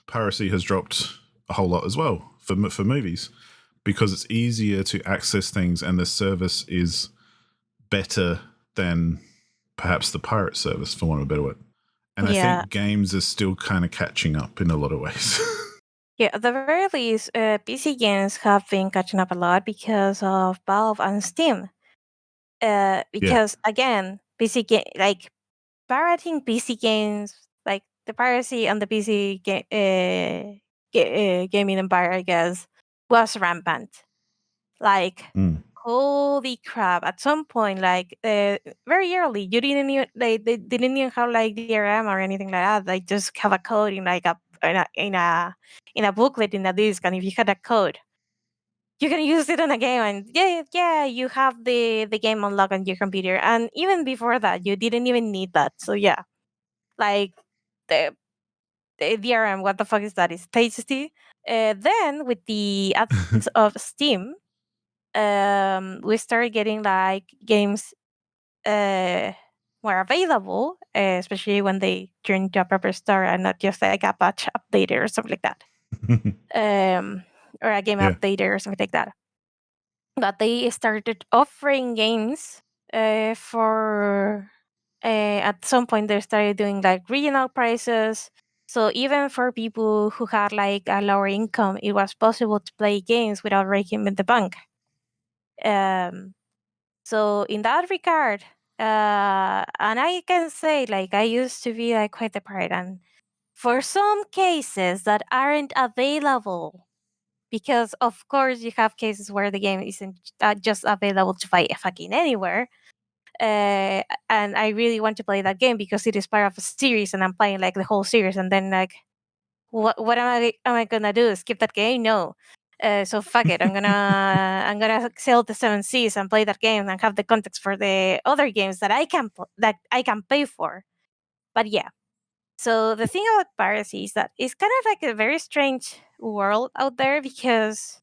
piracy has dropped a whole lot as well for movies, because it's easier to access things and the service is better than perhaps the pirate service, for want of a better word. And I Yeah. think games are still kind of catching up in a lot of ways. Yeah, at the very least, PC games have been catching up a lot because of Valve and Steam. Yeah. Because again, PC game, like pirating PC games, like the piracy on the PC gaming empire, I guess, was rampant. Like, Mm. holy crap! At some point, like very early, you didn't even they didn't even have like DRM or anything like that. They just have a code in like a booklet in a disk, and if you had a code, you can use it in a game, and yeah, you have the game unlocked on your computer. And even before that, you didn't even need that. So yeah, like the the DRM, what the fuck is that? It's tasty. Then with the advent of Steam, we started getting like games uh, more available, especially when they turn into a proper store and not just like a patch updater or something like that, or a game Yeah. updater or something like that. But they started offering games for at some point they started doing like regional prices. So even for people who had like a lower income, it was possible to play games without breaking the bank. Um, so in that regard, and I can say like I used to be like quite the pirate, and for some cases that aren't available, because of course you have cases where the game isn't just available to buy fucking anywhere. And I really want to play that game because it is part of a series, and I'm playing like the whole series, and then like, what am I gonna do? Skip that game? No. So fuck it. I'm gonna sell the Seven Seas and play that game and have the context for the other games that that I can pay for. But yeah. So the thing about piracy is that it's kind of like a very strange world out there because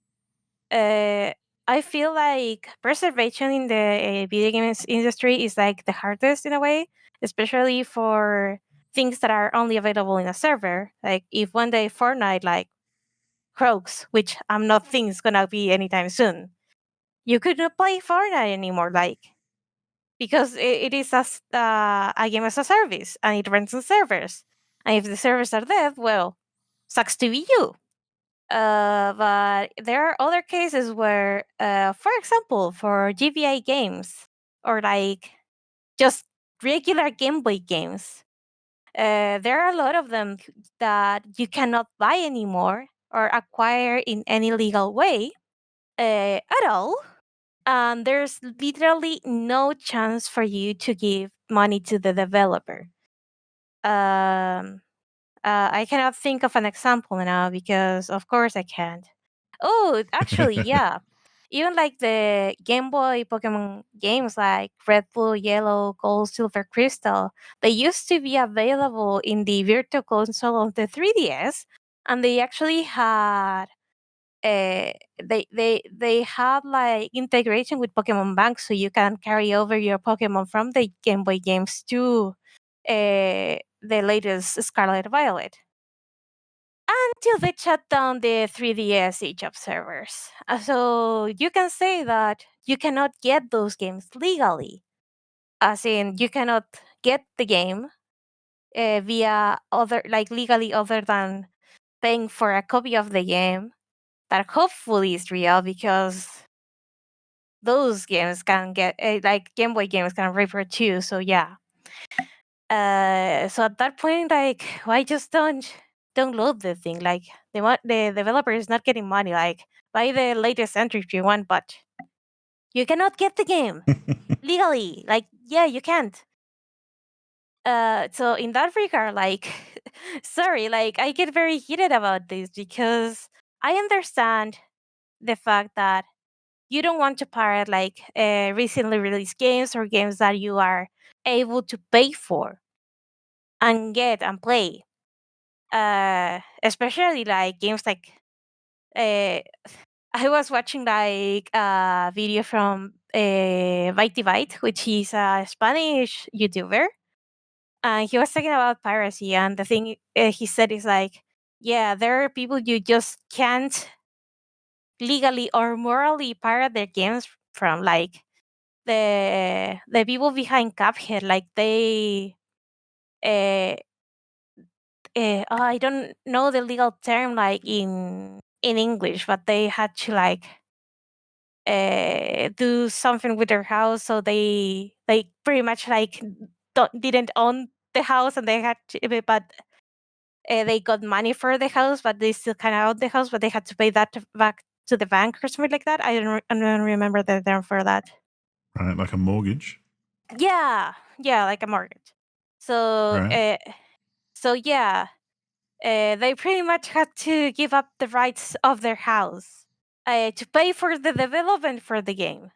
uh, I feel like preservation in the video games industry is like the hardest in a way, especially for things that are only available in a server. Like if one day Fortnite like croaks, which I'm not think is gonna be anytime soon, you could not play Fortnite anymore. Like because it is a game as a service and it runs on servers. And if the servers are dead, well, sucks to be you. But there are other cases where, for example, for GBA games or like just regular Game Boy games, there are a lot of them that you cannot buy anymore or acquire in any legal way at all. And there's literally no chance for you to give money to the developer. Um, I cannot think of an example now because, of course, I can't. Oh, actually, yeah. Even like the Game Boy Pokemon games like Red, Blue, Yellow, Gold, Silver, Crystal, they used to be available in the Virtual Console of the 3DS, and they actually had they had like integration with Pokemon Bank, so you can carry over your Pokemon from the Game Boy games to the latest Scarlet Violet until they shut down the 3DS each servers. So you can say that you cannot get those games legally, as in you cannot get the game via other like legally other than paying for a copy of the game that hopefully is real because those games can get like Game Boy games can refer too. So yeah. So at that point, like, why just don't load the thing? Like, the developer is not getting money. Like, buy the latest entry if you want, but you cannot get the game legally. Like, yeah, you can't. So in that regard, like, sorry, like, I get very heated about this because I understand the fact that you don't want to pirate like recently released games or games that you are able to pay for and get and play. Especially like games like uh, I was watching like a video from Byte, which is a Spanish YouTuber, and he was talking about piracy. And the thing he said is like, yeah, there are people you just can't legally or morally pirate their games from, like the people behind Cuphead, like they. Uh, I don't know the legal term like in English, but they had to like do something with their house, so they pretty much like didn't own the house, and they had to, but they got money for the house, but they still kind of owned the house, but they had to pay that back to the bank or something like that. I don't remember the term for that. Right, like a mortgage. Yeah, yeah, like a mortgage. So, Right. yeah, they pretty much had to give up the rights of their house to pay for the development for the game.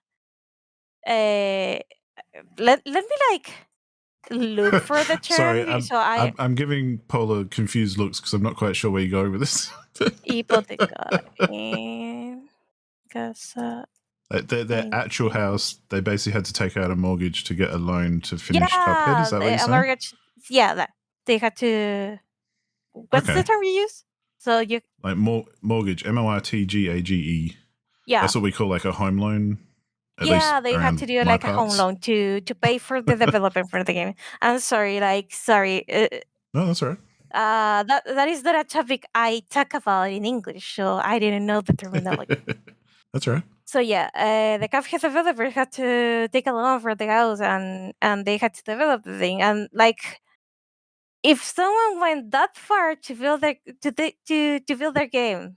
Uh, let me like look for the Sorry, term. So I I'm giving Paula confused looks because I'm not quite sure where you're going with this. hipoteca en casa. Their actual en- house, they basically had to take out a mortgage to get a loan to finish Cuphead. Is Yeah, that what you're a saying? mortgage. Yeah, that they had to. What's the Okay, term you use? So you, like mortgage, mortgage. yeah, That's what we call like a home loan, at least yeah, they had around to do my like a home parts. loan to pay for the development for the game. I'm sorry, like sorry. No, that's all right. That is not a topic I talk about in English, so I didn't know the terminology. That's all right. So yeah, the Cuphead developers had to take a loan for the house, and they had to develop the thing. And like, if someone went that far to build their to build their game,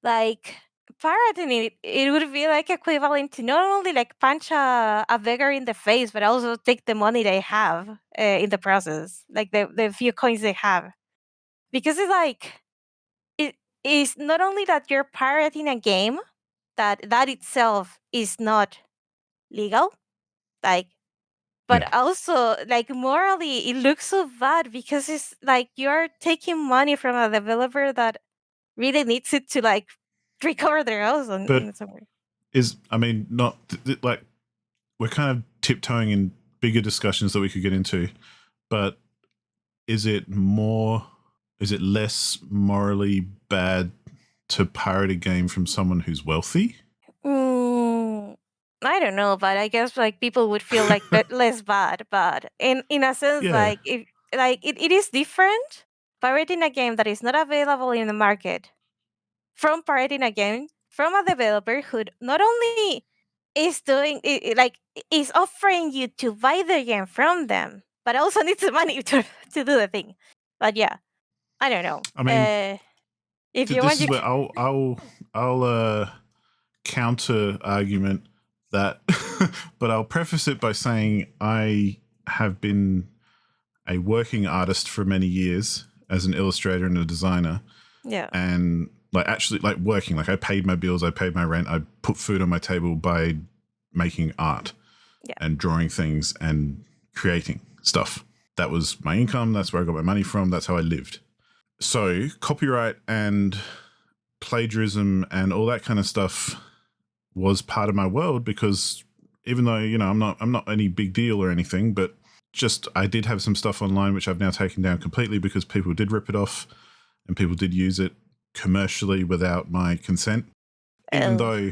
like pirating it would be like equivalent to not only like punch a beggar in the face, but also take the money they have in the process, like the few coins they have, because it's like it is not only that you're pirating a game that itself is not legal, like, but Yeah, also like morally it looks so bad because it's like you're taking money from a developer that really needs it to like recover their house but in some way. I mean, not like we're kind of tiptoeing in bigger discussions that we could get into, but is it less morally bad to pirate a game from someone who's wealthy? Mm, I don't know, but I guess like people would feel like less bad, but in a sense, Yeah, like it is different pirating a game that is not available in the market from pirating a game from a developer who not only is doing like is offering you to buy the game from them, but also needs the money to do the thing. But yeah, I don't know. I mean, If you this want, is you where can. I'll counter argument that, but I'll preface it by saying I have been a working artist for many years as an illustrator and a designer, Yeah, and like actually like working, like I paid my bills, I paid my rent, I put food on my table by making art yeah, and drawing things and creating stuff. That was my income. That's where I got my money from. That's how I lived. So copyright and plagiarism and all that kind of stuff was part of my world because even though I'm not any big deal or anything, but just I did have some stuff online which I've now taken down completely because people did rip it off and people did use it commercially without my consent. Even oh, though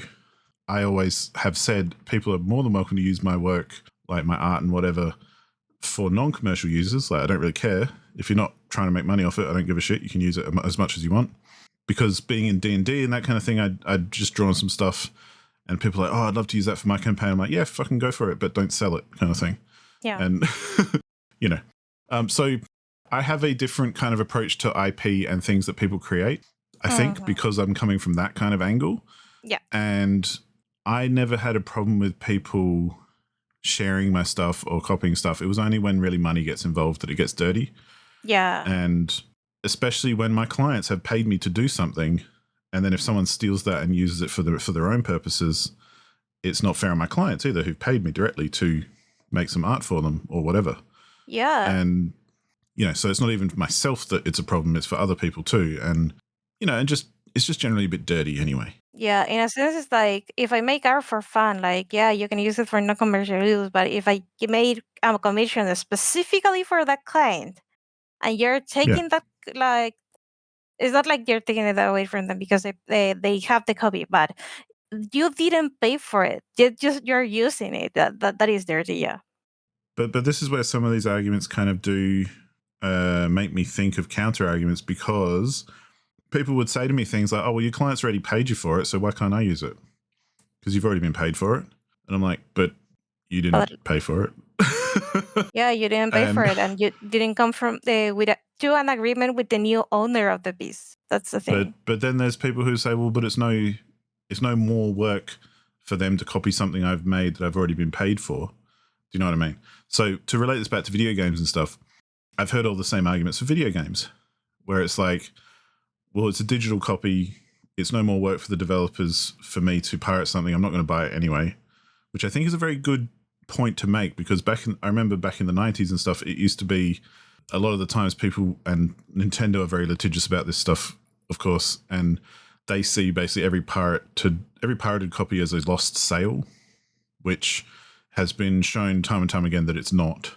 I always have said people are more than welcome to use my work, like my art and whatever, for non-commercial users. Like I don't really care if you're not trying to make money off it. I don't give a shit. You can use it as much as you want. Because being in D&D and that kind of thing, I'd just drawn some stuff and people are like, oh, I'd love to use that for my campaign. I'm like, yeah, fucking go for it, but don't sell it, kind of thing. yeah. And, you know, so I have a different kind of approach to IP and things that people create, I think, Mhm. because I'm coming from that kind of angle. Yeah, And I never had a problem with people sharing my stuff or copying stuff. It was only when really money gets involved that it gets dirty. yeah, And especially when my clients have paid me to do something, and then if someone steals that and uses it for their own purposes, it's not fair on my clients either, who've paid me directly to make some art for them or whatever. yeah, And so it's not even for myself that it's a problem; it's for other people too. And and just it's just generally a bit dirty anyway. yeah. In a sense, it's like if I make art for fun, like yeah, you can use it for non-commercial use. But if I made a commission specifically for that client, and you're Yeah, taking that, like, it's not like you're taking it away from them because they have the copy, but you didn't pay for it. You're using it. That is dirty. Yeah. but this is where some of these arguments kind of do make me think of counter arguments because people would say to me things like, "Oh, well, your client's already paid you for it, so why can't I use it?" because you've already been paid for it. And I'm like, but you But didn't pay for it. yeah, you didn't pay for And it, and you didn't come from to an agreement with the new owner of the piece. That's the thing. but then there's people who say, well, but it's no more work for them to copy something I've made that I've already been paid for. Do you know what I mean? So to relate this back to video games and stuff, I've heard all the same arguments for video games, where it's like, well, it's a digital copy. It's no more work for the developers for me to pirate something. I'm not going to buy it anyway, which I think is a very good point to make, because I remember back in the 90s and stuff, it used to be a lot of the times people, and Nintendo are very litigious about this stuff, of course, and they see basically every pirated copy as a lost sale, which has been shown time and time again that it's not.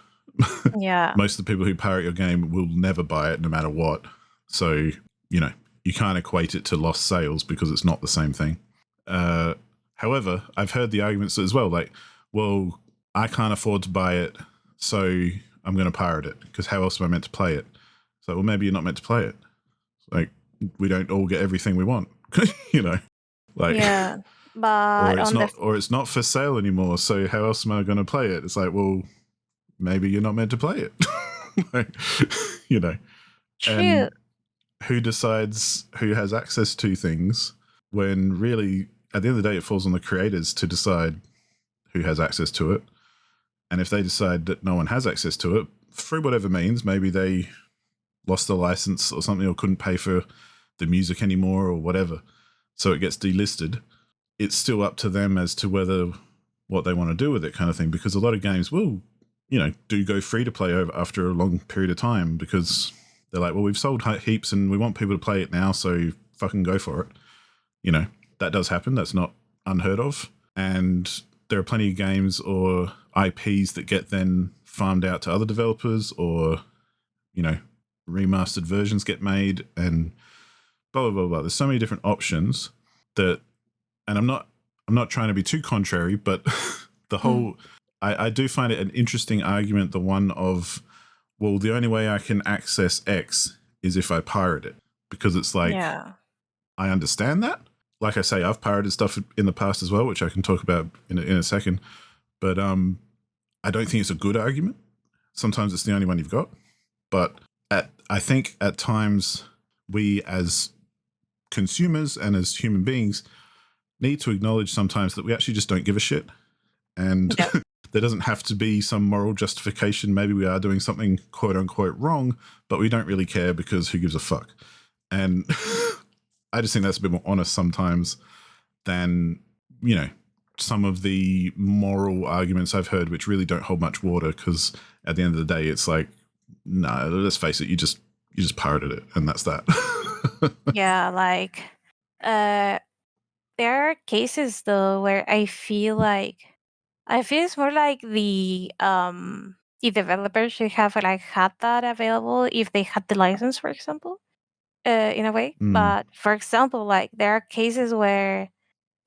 Yeah. Most of the people who pirate your game will never buy it no matter what. So, you can't equate it to lost sales because it's not the same thing. However, I've heard the arguments as well, like, well, I can't afford to buy it, so I'm going to pirate it, because how else am I meant to play it? So, well, maybe you're not meant to play it. Like, we don't all get everything we want, like, Yeah, but or it's not for sale anymore. So how else am I going to play it? It's like, well, maybe you're not meant to play it, like, true. and who decides who has access to things, when really at the end of the day it falls on the creators to decide who has access to it. And if they decide that no one has access to it through whatever means, maybe they lost the license or something, or couldn't pay for the music anymore or whatever, so it gets delisted, it's still up to them as to what they want to do with it, kind of thing. Because a lot of games will, do go free to play over after a long period of time, because they're like, well, we've sold heaps and we want people to play it now, so fucking go for it. That does happen. That's not unheard of. And there are plenty of games or IPs that get then farmed out to other developers, or, remastered versions get made, and blah, blah, blah, blah. There's so many different options that, and I'm not trying to be too contrary, but the whole, I do find it an interesting argument, the one of, well, the only way I can access X is if I pirate it, because it's like, Yeah. I understand that. Like I say, I've pirated stuff in the past as well, which I can talk about in a second. But I don't think it's a good argument. Sometimes it's the only one you've got. But I think at times we as consumers and as human beings need to acknowledge sometimes that we actually just don't give a shit. And Yeah. there doesn't have to be some moral justification. Maybe we are doing something quote unquote wrong, but we don't really care, because who gives a fuck? And I just think that's a bit more honest sometimes than, some of the moral arguments I've heard, which really don't hold much water, because at the end of the day, it's like, no, let's face it, you just pirated it, and that's that. Yeah, like there are cases though where I feel it's more like the developers should have like had that available if they had the license, for example, in a way. Mm. But for example, like there are cases where,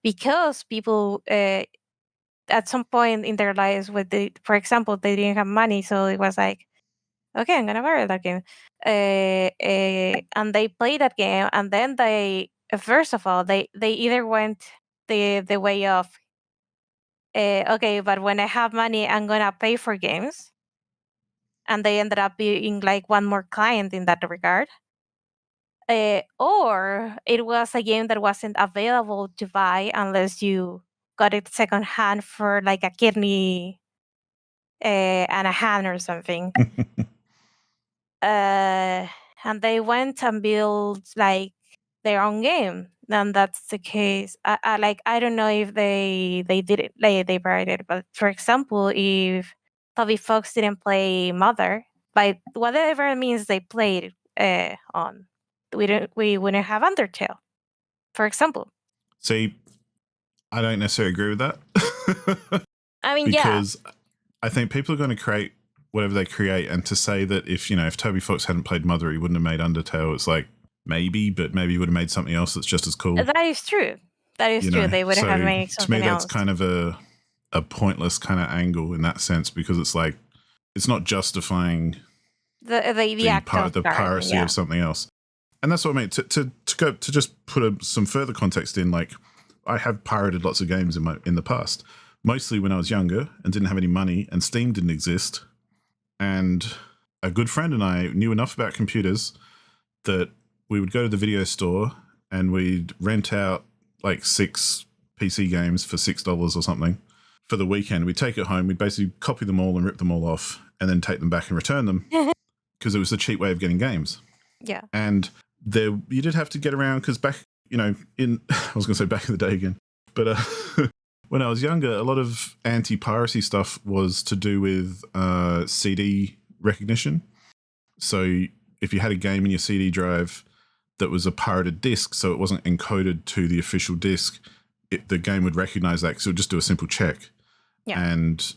because people at some point in their lives, for example, they didn't have money, so it was like, okay, I'm gonna borrow that game, and they play that game, and then they first of all they either went the way of, okay, but when I have money, I'm gonna pay for games, and they ended up being like one more client in that regard. Or it was a game that wasn't available to buy unless you got it secondhand for like a kidney and a hand or something. And they went and built like their own game. And that's the case. I don't know if they did it, like they buried it, but for example, if Toby Fox didn't play Mother, by whatever means they played on, we wouldn't have Undertale, for example. See, I don't necessarily agree with that. I mean, yeah, Because I think people are going to create whatever they create, and to say that if Toby Fox hadn't played Mother, he wouldn't have made Undertale, it's like, maybe, but maybe he would have made something else that's just as cool. that is true. That is true. They would So have made to me, something that's else. kind of a pointless kind of angle in that sense, because it's like, it's not justifying The act of the piracy yeah. of something else. And that's what I mean. To just put some further context in, like, I have pirated lots of games in the past, mostly when I was younger and didn't have any money and Steam didn't exist. And a good friend and I knew enough about computers that we would go to the video store and we'd rent out like 6 PC games for $6 or something for the weekend. We'd take it home, we'd basically copy them all and rip them all off and then take them back and return them because it was a cheap way of getting games. Yeah. And you did have to get around because back, I was going to say back in the day again, but when I was younger, a lot of anti-piracy stuff was to do with CD recognition. So if you had a game in your CD drive that was a pirated disc, so it wasn't encoded to the official disc, the game would recognize that because it would just do a simple check. Yeah. And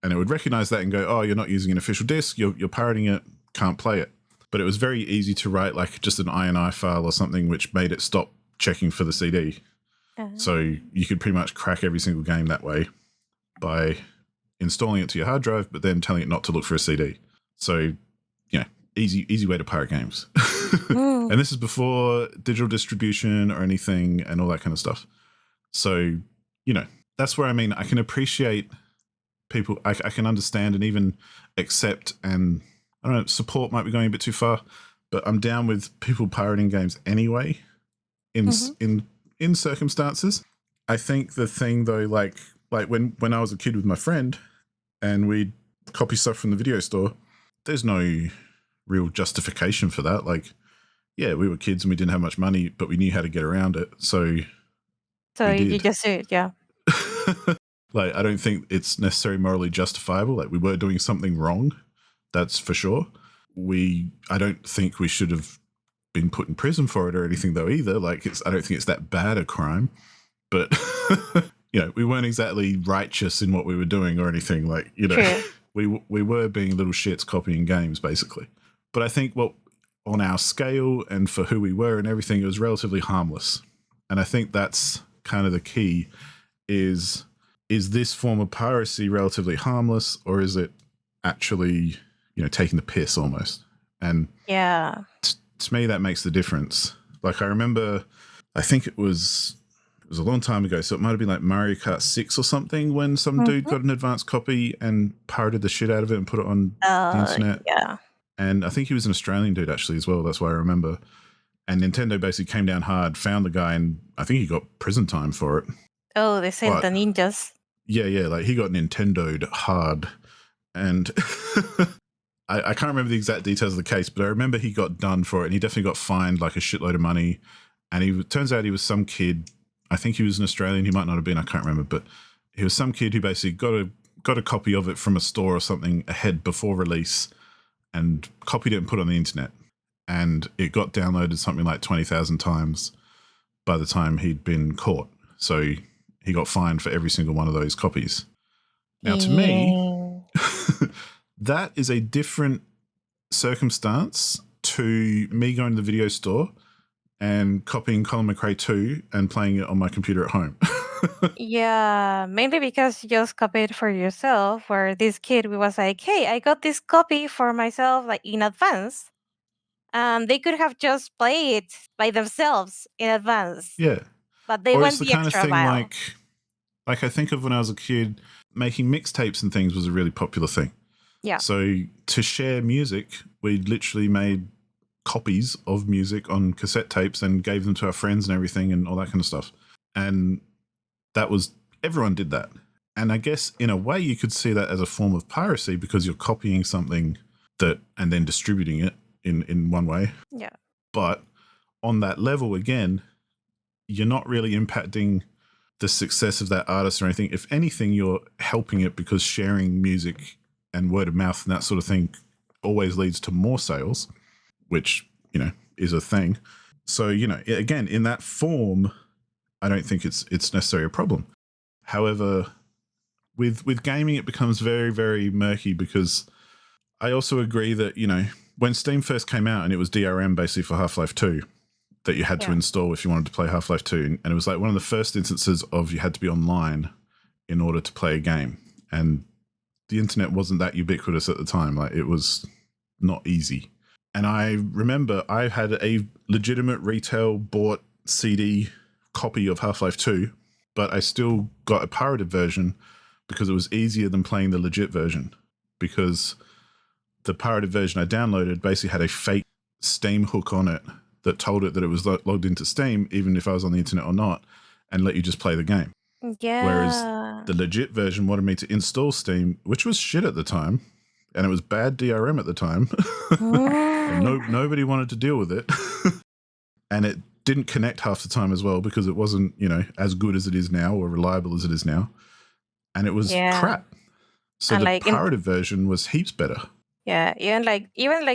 it would recognize that and go, oh, you're not using an official disc, you're pirating it, can't play it. But it was very easy to write like just an INI file or something which made it stop checking for the CD. So you could pretty much crack every single game that way by installing it to your hard drive, but then telling it not to look for a CD. So, easy way to pirate games. And this is before digital distribution or anything and all that kind of stuff. So, that's where I can appreciate people. I can understand and even accept, and I don't know, support might be going a bit too far, but I'm down with people pirating games anyway in circumstances. I think the thing though, like when I was a kid with my friend and we'd copy stuff from the video store, there's no real justification for that. Like, yeah, we were kids and we didn't have much money, but we knew how to get around it. So you just do it, yeah. Like, I don't think it's necessarily morally justifiable. Like, we were doing something wrong, that's for sure. I don't think we should have been put in prison for it or anything though either. Like, I don't think it's that bad a crime, but we weren't exactly righteous in what we were doing or anything. Like, we were being little shits copying games basically. But I think on our scale and for who we were and everything, it was relatively harmless. And I think that's kind of the key is this form of piracy relatively harmless, or is it actually, taking the piss almost? And yeah, to me, that makes the difference. Like, I remember, I think it was a long time ago, so it might have been like Mario Kart 6 or something, when some dude got an advanced copy and pirated the shit out of it and put it on the internet. Yeah. And I think he was an Australian dude actually as well. That's why I remember. And Nintendo basically came down hard, found the guy, and I think he got prison time for it. Oh, they sent the ninjas. Yeah, like he got Nintendo'd hard. And I can't remember the exact details of the case, but I remember he got done for it, and he definitely got fined like a shitload of money. And turns out he was some kid. I think he was an Australian. He might not have been. I can't remember, but he was some kid who basically got a copy of it from a store or something ahead before release, and copied it and put it on the internet. And it got downloaded something like 20,000 times by the time he'd been caught. So he got fined for every single one of those copies. Now, to me, that is a different circumstance to me going to the video store and copying Colin McRae 2 and playing it on my computer at home. Yeah, mainly because you just copied for yourself, where this kid was like, hey, I got this copy for myself like in advance. They could have just played it by themselves in advance. Yeah. But they Or went it's the the kind of extra thing mile. like I think of when I was a kid, making mixtapes and things was a really popular thing. Yeah. So to share music, we literally made copies of music on cassette tapes and gave them to our friends and everything and all that kind of stuff. And everyone did that. And I guess in a way you could see that as a form of piracy because you're copying something and then distributing it in one way. Yeah. But on that level, again, you're not really impacting the success of that artist or anything. If anything, you're helping it because sharing music and word of mouth and that sort of thing always leads to more sales, which, is a thing. So, again, in that form, I don't think it's necessarily a problem. However, with gaming, it becomes very, very murky because I also agree that, when Steam first came out and it was DRM basically for Half-Life 2 that you had to install if you wanted to play Half-Life 2. And it was like one of the first instances of you had to be online in order to play a game. And the internet wasn't that ubiquitous at the time. Like, it was not easy. And I remember I had a legitimate retail bought CD copy of Half-Life 2 but I still got a pirated version because it was easier than playing the legit version. Because the pirated version I downloaded basically had a fake Steam hook on it that told it that it was logged into Steam, even if I was on the internet or not, and let you just play the game. Whereas Yeah. the legit version wanted me to install Steam, which was shit at the time, and it was bad DRM at the time, and Mm. nobody wanted to deal with it. And it didn't connect half the time as well because it wasn't, as good as it is now or reliable as it is now. And it was Yeah. crap. So And the like pirated version was heaps better. yeah, even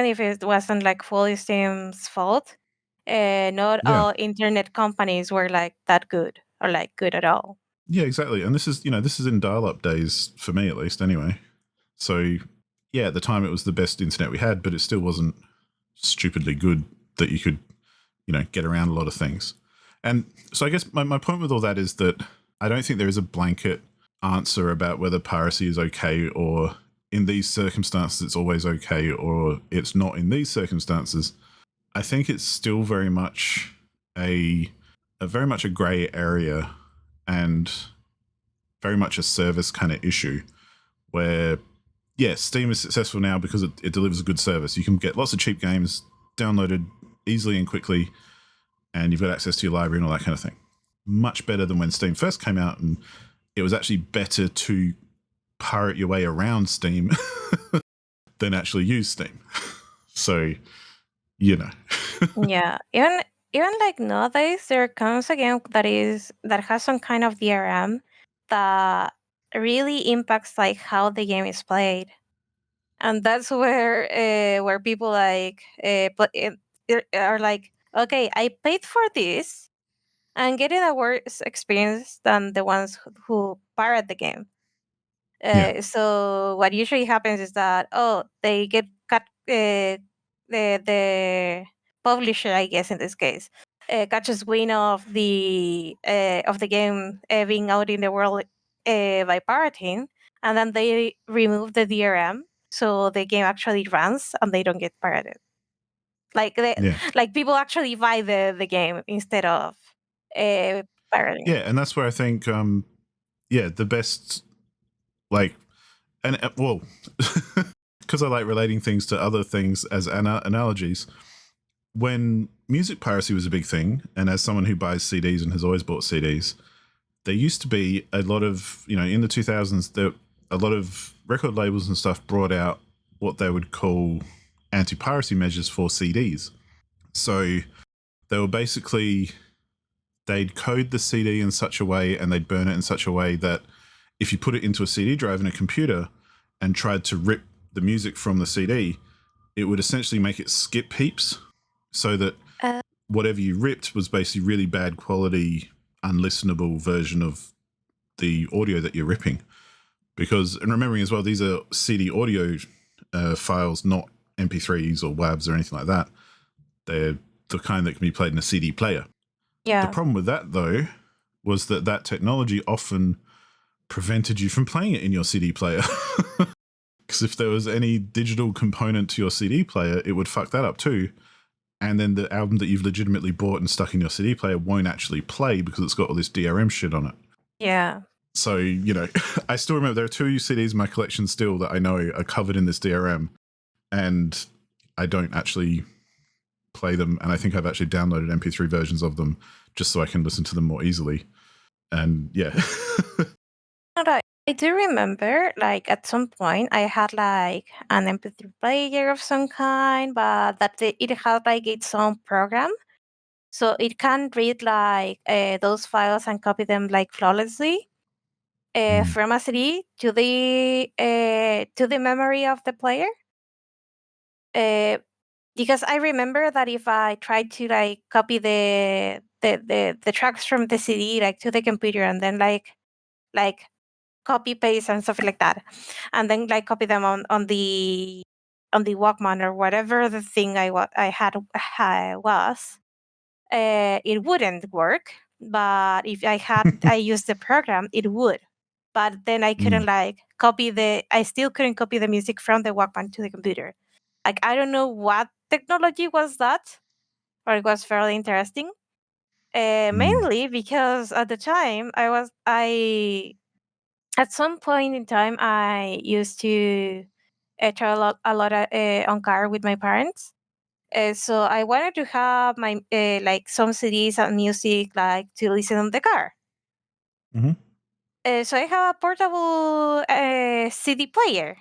if it wasn't like fully Steam's fault, not Yeah. all internet companies were like that good or like good at all. Yeah, exactly. And this is in dial-up days for me at least anyway. So yeah, at the time it was the best internet we had, but it still wasn't stupidly good that you could, get around a lot of things. And so I guess my point with all that is that I don't think there is a blanket answer about whether piracy is okay or in these circumstances it's always okay or it's not in these circumstances. I think it's still very much a very much a grey area and very much a service kind of issue where, yeah, Steam is successful now because it delivers a good service. You can get lots of cheap games downloaded easily and quickly, and you've got access to your library and all that kind of thing. Much better than when Steam first came out, and it was actually better to pirate your way around Steam than actually use Steam. So, you know. Yeah, even like nowadays there comes a game that has some kind of DRM that really impacts like how the game is played, and that's where people like are like, okay, I paid for this and getting a worse experience than the ones who pirate the game. Yeah. So what usually happens is that they get cut the publisher, I guess in this case, catches wind of the game being out in the world by pirating, and then they remove the DRM so the game actually runs and they don't get pirated. Like Yeah. like people actually buy the game instead of pirating. Yeah. And that's where I think, the best, like, and well, because I like relating things to other things as analogies. When music piracy was a big thing, and as someone who buys CDs and has always bought CDs, there used to be a lot of, in the 2000s, there a lot of record labels and stuff brought out what they would call anti-piracy measures for CDs. So they were basically, they'd code the CD in such a way and they'd burn it in such a way that if you put it into a CD drive in a computer and tried to rip the music from the CD, it would essentially make it skip heaps so that Uh, whatever you ripped was basically really bad quality, unlistenable version of the audio that you're ripping. Because, and remembering as well, these are CD audio files, not MP3s or WAVs or anything like that. They're the kind that can be played in a CD player. The yeah. problem with that, though, was that technology often prevented you from playing it in your CD player. Because if there was any digital component to your CD player, it would fuck that up too. And then the album that you've legitimately bought and stuck in your CD player won't actually play because it's got all this DRM shit on it. Yeah. So, I still remember there are 2 CDs in my collection still that I know are covered in this DRM, and I don't actually play them. And I think I've actually downloaded MP3 versions of them just so I can listen to them more easily. And yeah. And I do remember, like at some point, I had like an MP3 player of some kind, but it had like its own program, so it can read like those files and copy them like flawlessly Mm. from a CD to the memory of the player. Uh, because I remember that if I tried to like copy the tracks from the CD like to the computer and then like copy paste and stuff like that, and then like copy them on the Walkman or whatever the thing I had was, it wouldn't work. But if I used the program, it would. But then I couldn't Mm. like I still couldn't copy the music from the Walkman to the computer. Like I don't know what technology was that, but it was fairly interesting. Mainly because at the time I at some point in time I used to travel a lot on car with my parents. So I wanted to have my like some CDs and music like to listen on the car. Mm-hmm. So I have a portable CD player.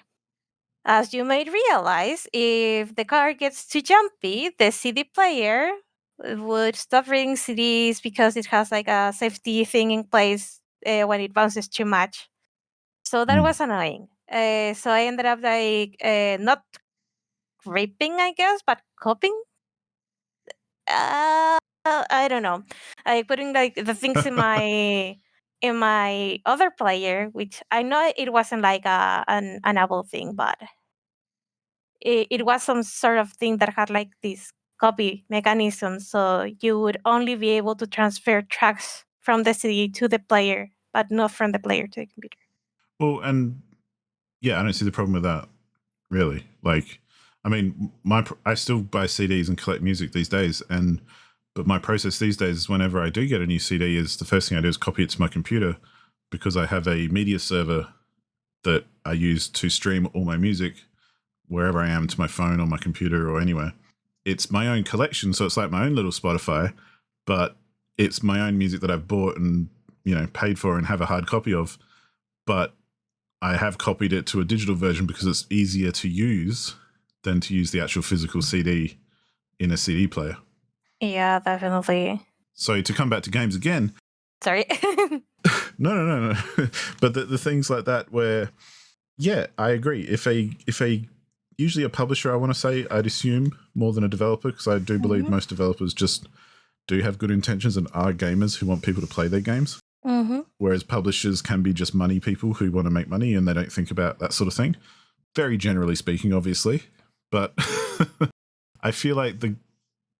As you might realize, if the car gets too jumpy, the CD player would stop reading CDs because it has like a safety thing in place when it bounces too much. So that Mm. was annoying. So I ended up like not raping, I guess, but copying. I don't know. I putting like the things in my other player, which I know it wasn't like an Apple thing, but it was some sort of thing that had like this copy mechanism, so you would only be able to transfer tracks from the CD to the player, but not from the player to the computer. Well, and yeah, I don't see the problem with that, really. Like, I mean, I still buy CDs and collect music these days, but my process these days is whenever I do get a new CD, is the first thing I do is copy it to my computer because I have a media server that I use to stream all my music wherever I am to my phone or my computer or anywhere. It's my own collection, so it's like my own little Spotify, but it's my own music that I've bought and paid for and have a hard copy of. But I have copied it to a digital version because it's easier to use than to use the actual physical CD in a CD player. Yeah, definitely. So to come back to games again, Sorry. no. But the things like that where, yeah, I agree. If a usually a publisher, I want to say, I'd assume more than a developer, because I do believe Mhm. most developers just do have good intentions and are gamers who want people to play their games. Mhm. Whereas publishers can be just money people who want to make money and they don't think about that sort of thing. Very generally speaking, obviously. But I feel like the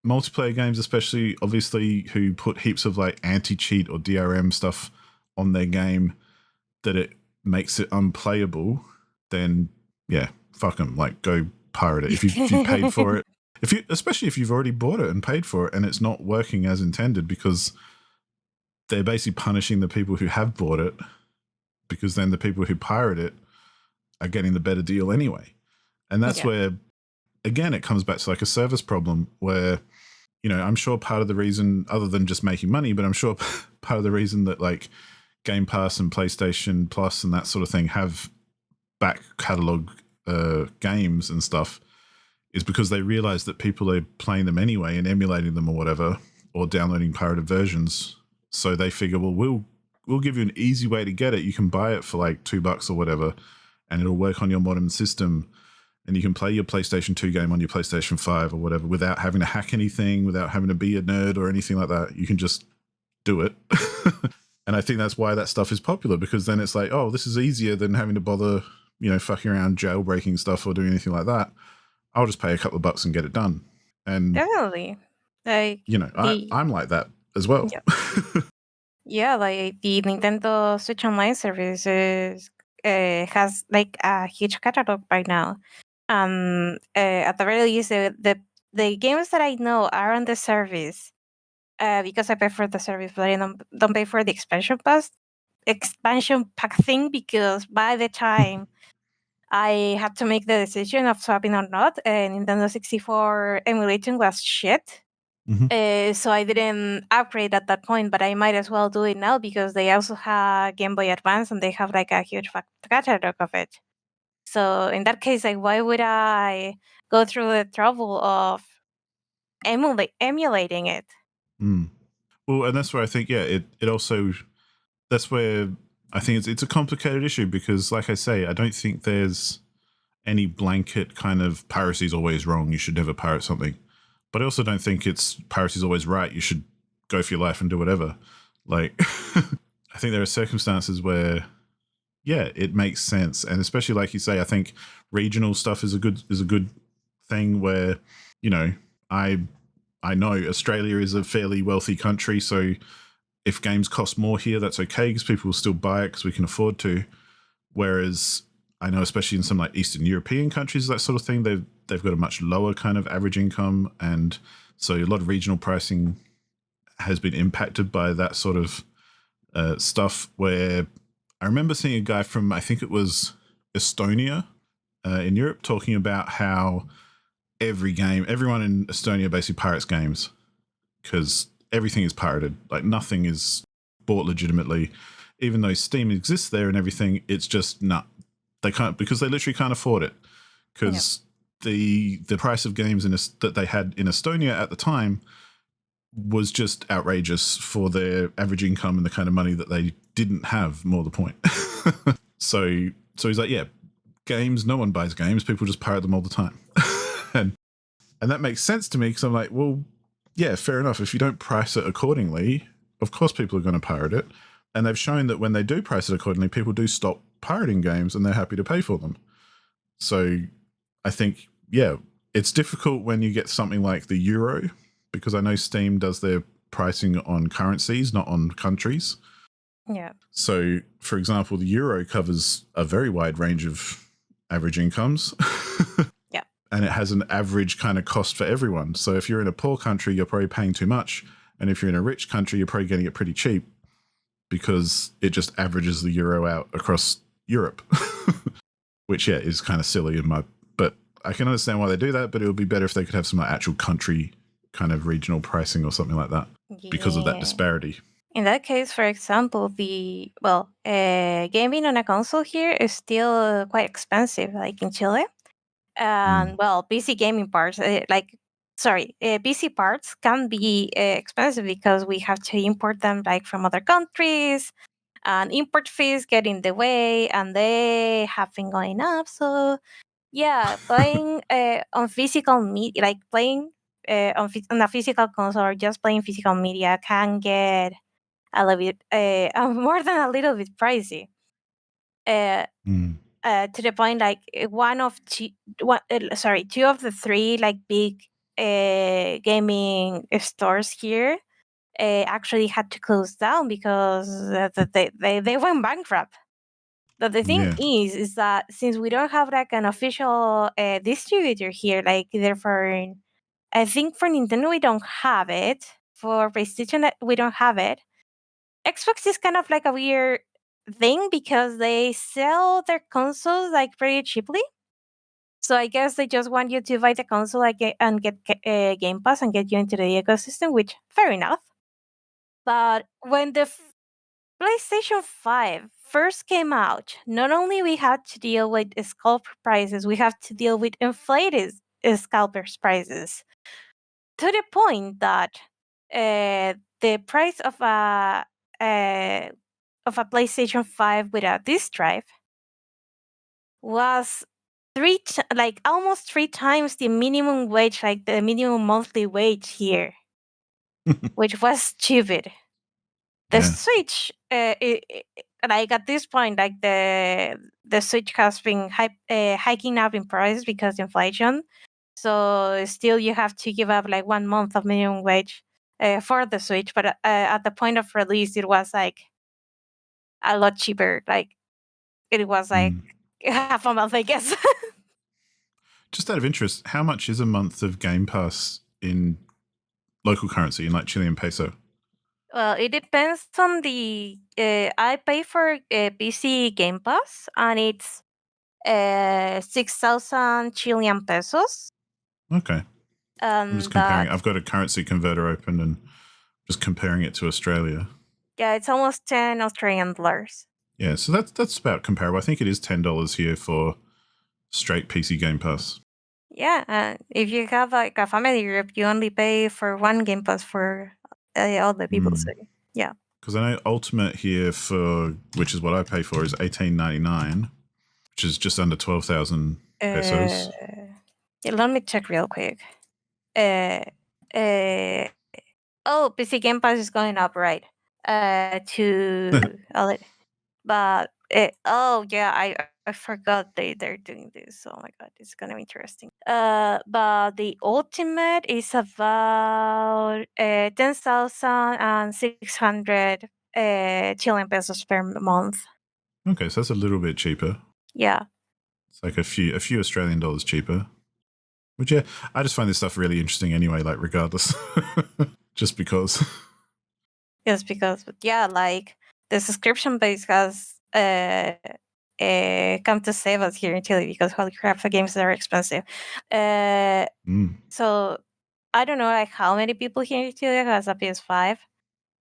multiplayer games, especially obviously, who put heaps of like anti-cheat or DRM stuff on their game that it makes it unplayable, then yeah, fuck them. Like, go pirate it. If you paid for it, especially if you've already bought it and paid for it and it's not working as intended, because they're basically punishing the people who have bought it, because then the people who pirate it are getting the better deal anyway. And that's Yeah. where, again, it comes back to like a service problem where, I'm sure part of the reason, other than just making money, but I'm sure part of the reason that like Game Pass and PlayStation Plus and that sort of thing have back catalog games and stuff is because they realize that people are playing them anyway and emulating them or whatever, or downloading pirated versions. So they figure, well, we'll give you an easy way to get it. You can buy it for like $2 or whatever, and it'll work on your modern system. And you can play your PlayStation 2 game on your PlayStation 5 or whatever without having to hack anything, without having to be a nerd or anything like that. You can just do it. And I think that's why that stuff is popular, because then it's like, oh, this is easier than having to bother, fucking around jailbreaking stuff or doing anything like that. I'll just pay a couple of bucks and get it done. And, Definitely. Like the I'm like that as well. yeah. Yeah, like the Nintendo Switch Online services has like a huge catalog right now. At the very least, the games that I know are on the service because I pay for the service, but I don't pay for the expansion pack thing, because by the time I had to make the decision of swapping or not, Nintendo 64 emulation was shit. Mhm. So I didn't upgrade at that point, but I might as well do it now because they also have Game Boy Advance and they have like a huge catalog of it. So in that case, like, why would I go through the trouble of emulating it? Mm. Well, and that's where I think, yeah, it also, that's where I think it's a complicated issue, because, like I say, I don't think there's any blanket kind of piracy is always wrong, you should never pirate something. But I also don't think it's piracy is always right, you should go for your life and do whatever. Like, I think there are circumstances where, yeah, it makes sense, and especially like you say, I think regional stuff is a good thing where, you know, I I know Australia is a fairly wealthy country, so if games cost more here, that's okay because people will still buy it because we can afford to. Whereas I know, especially in some like Eastern European countries, that sort of thing, they've got a much lower kind of average income, and so a lot of regional pricing has been impacted by that sort of stuff. Where I remember seeing a guy from, I think it was Estonia in Europe, talking about how everyone in Estonia basically pirates games because everything is pirated. Like nothing is bought legitimately, even though Steam exists there and everything. It's just they can't, because they literally can't afford it, because the price of games that they had in Estonia at the time was just outrageous for their average income and the kind of money that they didn't have. More the point. so he's like, yeah, games. No one buys games. People just pirate them all the time, and that makes sense to me because I'm like, well, yeah, fair enough. If you don't price it accordingly, of course people are going to pirate it. And they've shown that when they do price it accordingly, people do stop pirating games and they're happy to pay for them. So I think, yeah, it's difficult when you get something like the euro, because I know Steam does their pricing on currencies, not on countries. Yeah. So, for example, the euro covers a very wide range of average incomes. Yeah. And it has an average kind of cost for everyone. So if you're in a poor country, you're probably paying too much. And if you're in a rich country, you're probably getting it pretty cheap because it just averages the euro out across Europe, which, yeah, is kind of silly but I can understand why they do that, but it would be better if they could have some actual country kind of regional pricing or something like that because of that disparity. In that case, for example, gaming on a console here is still quite expensive, like in Chile. And PC gaming parts, PC parts can be expensive because we have to import them like from other countries, and import fees get in the way, and they have been going up. So yeah, playing on physical media, like playing on a physical console or just playing physical media can get a little bit more than a little bit pricey. To the point like two of the three like big gaming stores here actually had to close down because they went bankrupt. But the thing is that since we don't have like an official distributor here, like therefore, I think for Nintendo we don't have it. For PlayStation we don't have it. Xbox is kind of like a weird thing because they sell their consoles like pretty cheaply. So I guess they just want you to buy the console and get Game Pass and get you into the ecosystem, which fair enough. But when the PlayStation 5 first came out, not only we had to deal with scalper prices, we have to deal with inflated scalpers prices to the point that the price uh, of a PlayStation 5 with a disk drive was almost 3 times the minimum wage, like the minimum monthly wage here, which was stupid. The Switch, like at this point, like the Switch has been hiking up in price because inflation. So still, you have to give up like 1 month of minimum wage for the Switch. But at the point of release, it was like a lot cheaper. Like it was like half a month, I guess. Just out of interest, how much is a month of Game Pass in local currency, in like Chilean peso? Well, it depends on the. I pay for PC Game Pass, and it's 6,000 Chilean pesos. Okay. I'm just comparing. I've got a currency converter open and just comparing it to Australia. Yeah, it's almost 10 Australian dollars. Yeah, so that's about comparable. I think it is $10 here for straight PC Game Pass. Yeah, if you have like a family group, you only pay for one Game Pass for all the people. So yeah. Because I know Ultimate here which is what I pay for, is $18.99, which is just under 12,000 pesos. Yeah, let me check real quick. PC Game Pass is going up, right? But I forgot they're doing this. Oh my god, it's gonna be interesting. But the ultimate is about 10,600 Chilean pesos per month. Okay, so that's a little bit cheaper. Yeah, it's like a few Australian dollars cheaper. Which, yeah, I just find this stuff really interesting anyway. Like regardless, just because. Just because, yeah, like the subscription base has come to save us here in Chile because holy crap, the games are expensive. So I don't know like how many people here in Chile has a PS5,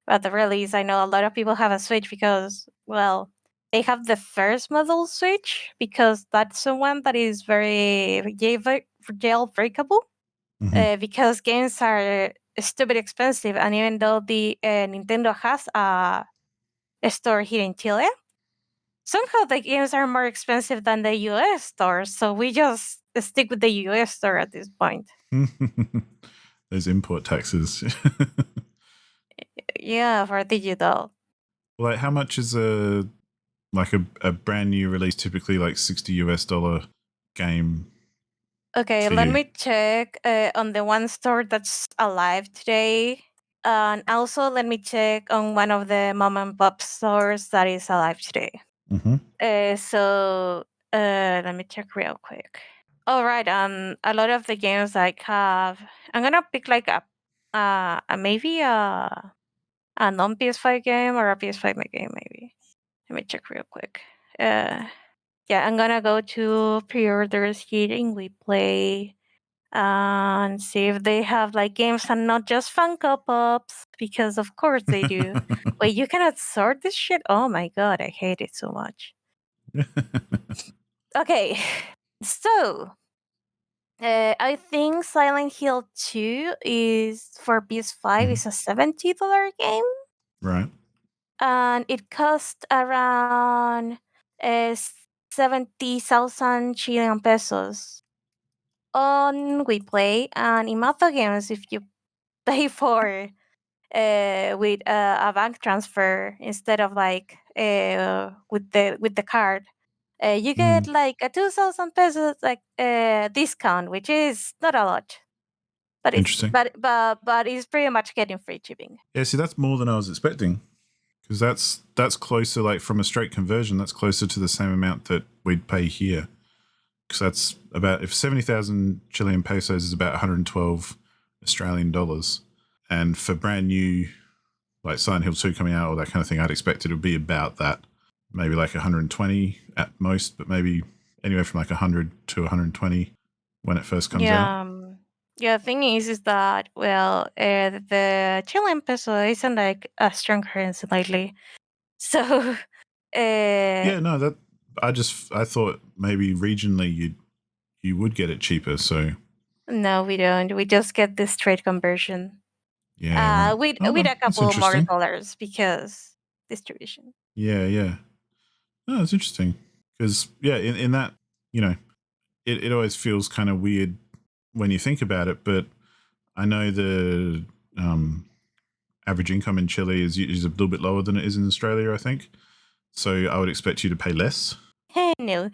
but the release, I know a lot of people have a Switch because, well, they have the first model Switch because that's the one that is very jailbreakable because games are stupid expensive, and even though the Nintendo has a store here in Chile, somehow the games are more expensive than the US store, so we just stick with the US store at this point. Those import taxes. Yeah, for digital. Like, how much is a brand new release? Typically, like $60 game. Okay, For let you. me check on the one store that's alive today. And also, let me check on one of the mom and pop stores that is alive today. So let me check real quick. All right. A lot of the games like have. I'm gonna pick like a maybe a non PS5 game or a PS5 game maybe. Let me check real quick. Yeah, I'm gonna go to pre-orders here in We Play and see if they have like games and not just Funko Pops because of course they do. Wait, you cannot sort this shit? Oh my god, I hate it so much. Okay, so I think Silent Hill 2 is for PS5 is a $70 game, Right. and it cost around uh, 70,000 Chilean pesos on WePlay. And in other games, if you pay for with a bank transfer instead of like with the card, you get like a 2,000 pesos like discount, which is not a lot, but Interesting. it's pretty much getting free shipping. Yeah, see, that's more than I was expecting, because that's closer, like from a straight conversion, that's closer to the same amount that we'd pay here. Because that's about, if 70,000 Chilean pesos is about 112 Australian dollars, and for brand new like Silent Hill 2 coming out or that kind of thing, I'd expect it to be about that, maybe like 120 at most, but maybe anywhere from like 100 to 120 when it first comes out. Yeah, the thing is that well, the Chilean peso isn't like a strong currency lately, so Yeah, no, that I thought maybe regionally you would get it cheaper. So no, we don't. We just get the straight conversion. yeah, right. Oh, With no, a that's couple more interesting. dollars because distribution. Yeah, yeah. Oh, that's interesting. Because yeah, in that, you know, it always feels kind of weird when you think about it, but I know the average income in Chile is a little bit lower than it is in Australia, I think. So I would expect you to pay less. No.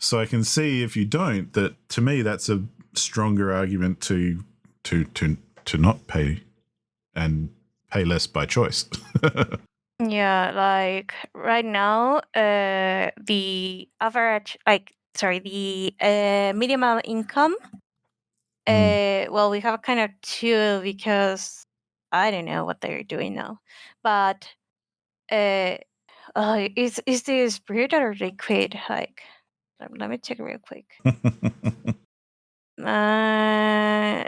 So I can see if you don't, that to me that's a stronger argument to not pay and pay less by choice. Yeah, like right now, the average, like, sorry, the minimum income. Well, we have kind of two because I don't know what they're doing now, but uh, is this spirit or they quit? Like, let me check real quick. Uh,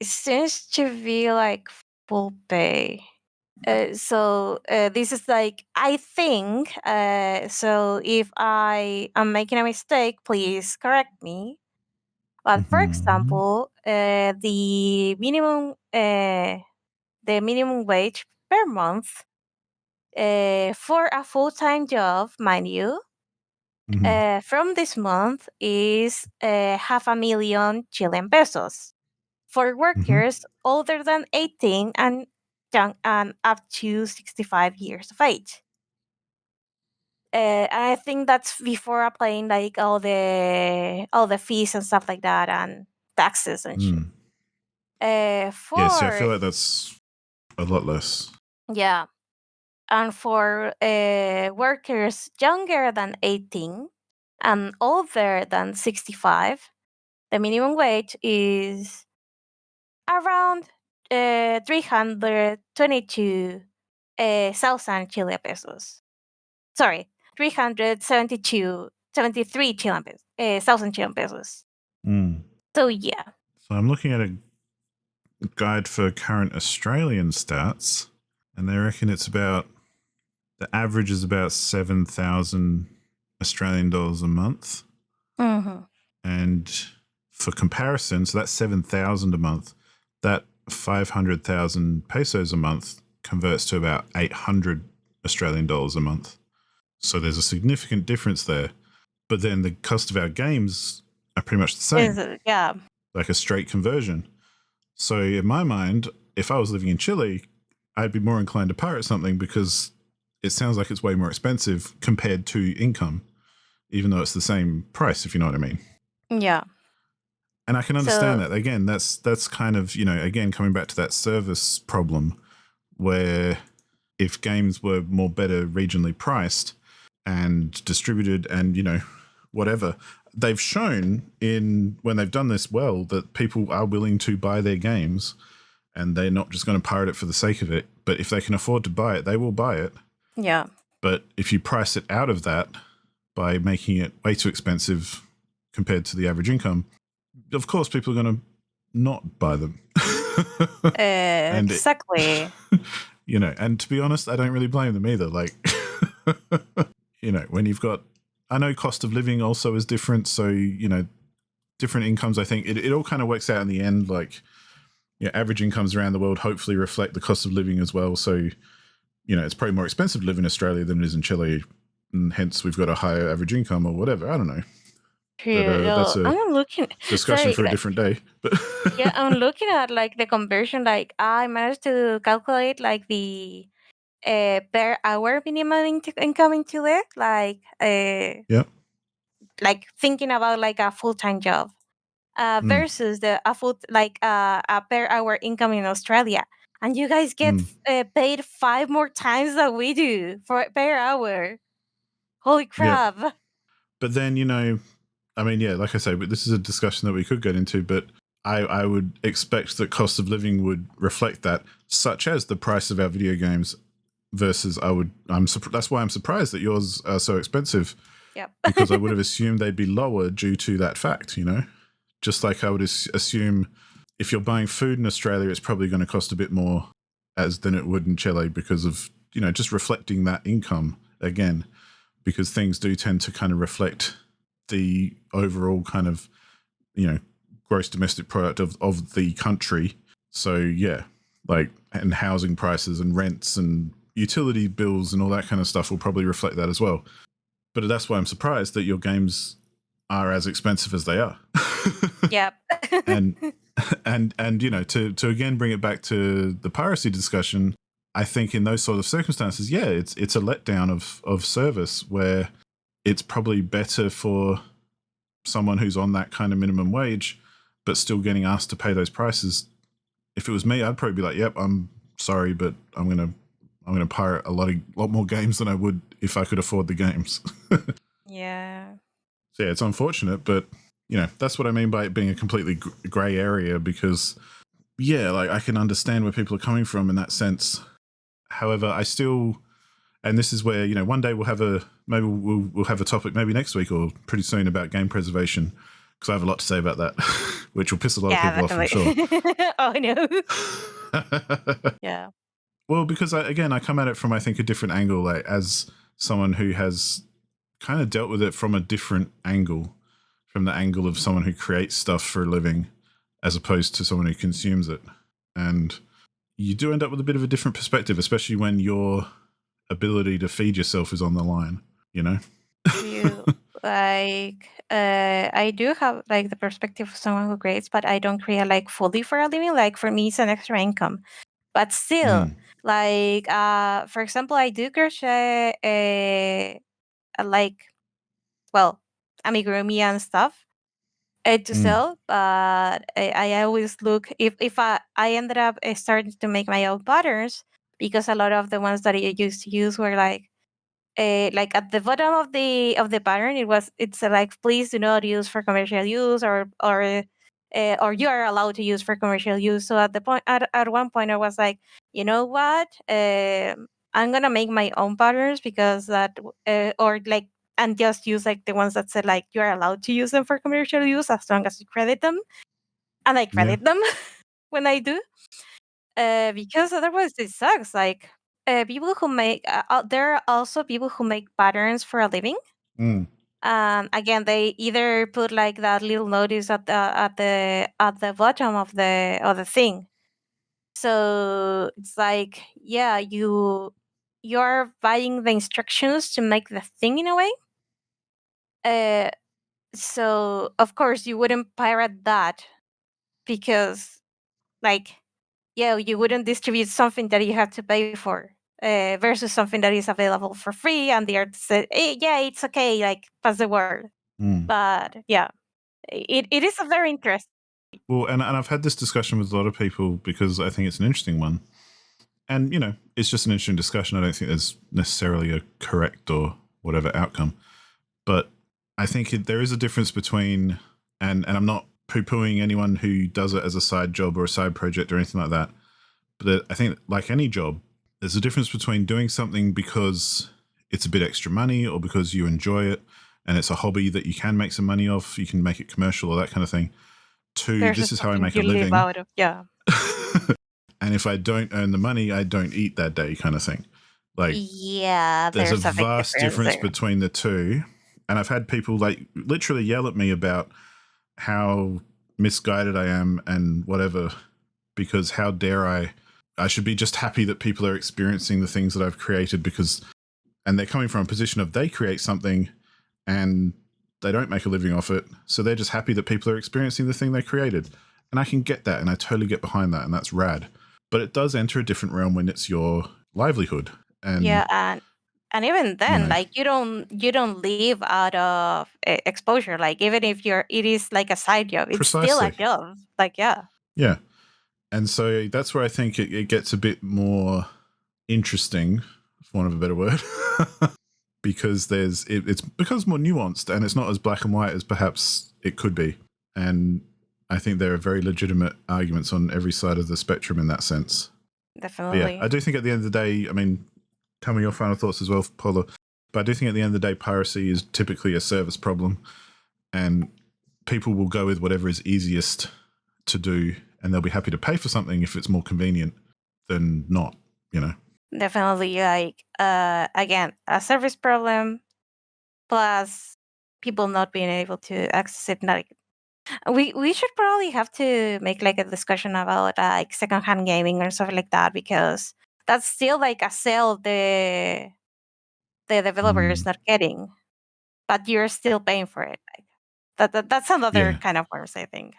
it seems to be like full pay. This is like I think. So if I am making a mistake, please correct me. But for example, the minimum wage per month for a full time job, mind you, from this month is 500,000 Chilean pesos for workers older than 18 and young and up to 65 years of age. And I think that's before applying like all the fees and stuff like that and taxes and shit. Yeah, see, I For feel like that's a lot less. yeah, and for workers younger than 18 and older than 65, the minimum wage is around 322,000 Chile pesos. Sorry, 373 Chilean pesos, thousand Chilean pesos. Mm. So yeah. So I'm looking at a guide for current Australian stats, and they reckon it's about the average is about 7,000 Australian dollars a month. Mm-hmm. And for comparison, so that's 7,000 a month. That 500,000 pesos a month converts to about 800 Australian dollars a month. So there's a significant difference there. But then the cost of our games are pretty much the same, Yeah. like a straight conversion. So in my mind, if I was living in Chile, I'd be more inclined to pirate something because it sounds like it's way more expensive compared to income, even though it's the same price, if you know what I mean. Yeah. And I can understand that. Again, that's kind of, again, coming back to that service problem where if games were more better regionally priced and distributed and, whatever, they've shown when they've done this well that people are willing to buy their games and they're not just going to pirate it for the sake of it. But if they can afford to buy it, they will buy it. Yeah. But if you price it out of that by making it way too expensive compared to the average income, of course, people are going to not buy them. Exactly. And to be honest, I don't really blame them either. Like, when you've got, I know cost of living also is different. So, different incomes, I think it all kind of works out in the end. Like, average incomes around the world hopefully reflect the cost of living as well. So, it's probably more expensive to live in Australia than it is in Chile. And hence we've got a higher average income or whatever. I don't know. But, that's a I'm looking discussion for a different day. But yeah, I'm looking at like the conversion. Like I managed to calculate like the per hour minimum income in Chile. Like yeah. like thinking about like a full-time job versus a per hour income in Australia, and you guys get paid 5 more times than we do for per hour. Holy Yeah. crap! But then, I mean, yeah, like I say, but this is a discussion that we could get into, but I would expect that cost of living would reflect that, such as the price of our video games versus that's why I'm surprised that yours are so expensive. Yep. Because I would have assumed they'd be lower due to that fact, just like I would assume if you're buying food in Australia, it's probably going to cost a bit more than it would in Chile because of, just reflecting that income again, because things do tend to kind of reflect the overall kind of, gross domestic product of the country. So yeah, like, and housing prices and rents and utility bills and all that kind of stuff will probably reflect that as well. But that's why I'm surprised that your games are as expensive as they are. Yep. and to again bring it back to the piracy discussion, I think in those sort of circumstances, yeah, it's a letdown of service where it's probably better for someone who's on that kind of minimum wage but still getting asked to pay those prices. If it was me, I'd probably be like, yep, I'm sorry, but I'm gonna pirate a lot more games than I would if I could afford the games. Yeah. So yeah, it's unfortunate, but that's what I mean by it being a completely grey area, because yeah, like I can understand where people are coming from in that sense. However, I still, and this is where, one day we'll have a topic maybe next week or pretty soon about game preservation, because I have a lot to say about that, which will piss a lot of people off, I'm sure. Oh, no. Yeah. Well, because I come at it from, I think, a different angle, like as someone who has kind of dealt with it from a different angle, from the angle of someone who creates stuff for a living as opposed to someone who consumes it. And you do end up with a bit of a different perspective, especially when your ability to feed yourself is on the line, You like I do have like the perspective of someone who creates, but I don't create like fully for a living. Like for me, it's an extra income. But still, like for example, I do crochet like well amigurumi and stuff to sell, but I always look if I ended up starting to make my own patterns, because a lot of the ones that I used to use were like at the bottom of the pattern it's like, please do not use for commercial use or or you are allowed to use for commercial use. So at one point I was like, you know what, I'm gonna make my own patterns because that or like, and just use like the ones that said like you are allowed to use them for commercial use as long as you credit them, and I Yeah. credit them when I do, because otherwise it sucks. Like people who make there are also people who make patterns for a living. Mm. Again, they either put like that little notice at the bottom of the thing. So it's like, yeah, you're buying the instructions to make the thing in a way. Uh, so of course you wouldn't pirate that because, like, yeah, you wouldn't distribute something that you have to pay for. Versus something that is available for free, and the artist said, "Yeah, it's okay, like pass the word." Mm. But yeah, it is a very interesting. Well, and I've had this discussion with a lot of people because I think it's an interesting one. And, it's just an interesting discussion. I don't think there's necessarily a correct or whatever outcome. But I think there is a difference between, and I'm not poo-pooing anyone who does it as a side job or a side project or anything like that. But I think, like any job, there's a difference between doing something because it's a bit extra money or because you enjoy it and it's a hobby that you can make some money off, you can make it commercial or that kind of thing, to There's this just is how I something make a you live living. out of. Yeah. And if I don't earn the money, I don't eat that day, kind of thing. Like, Yeah, there's a there's a big vast difference difference there. between the two. And I've had people like literally yell at me about how misguided I am and whatever, because how dare I should be just happy that people are experiencing the things that I've created and they're coming from a position of they create something and they don't make a living off it. So they're just happy that people are experiencing the thing they created. And I can get that and I totally get behind that and that's rad. But it does enter a different realm when it's your livelihood. And, Yeah, and even you then, know, like you don't live out of exposure. Like even if it is like a side job, it's still a precisely. job. Like yeah, Yeah. And so that's where I think it gets a bit more interesting, for want of a better word, because it's becomes more nuanced and it's not as black and white as perhaps it could be. And I think there are very legitimate arguments on every side of the spectrum in that sense. But yeah, I definitely. do think at the end of the day, I mean, tell me your final thoughts as well, Paula. But I do think at the end of the day, piracy is typically a service problem, and people will go with whatever is easiest to do, and they'll be happy to pay for something if it's more convenient than not. Definitely, like again, a service problem plus people not being able to access it. Like we should probably have to make like a discussion about like secondhand gaming or stuff like that, because that's still like a sale the developer is Mm, not getting, but you're still paying for it. Like that's another yeah. kind of worse, I think.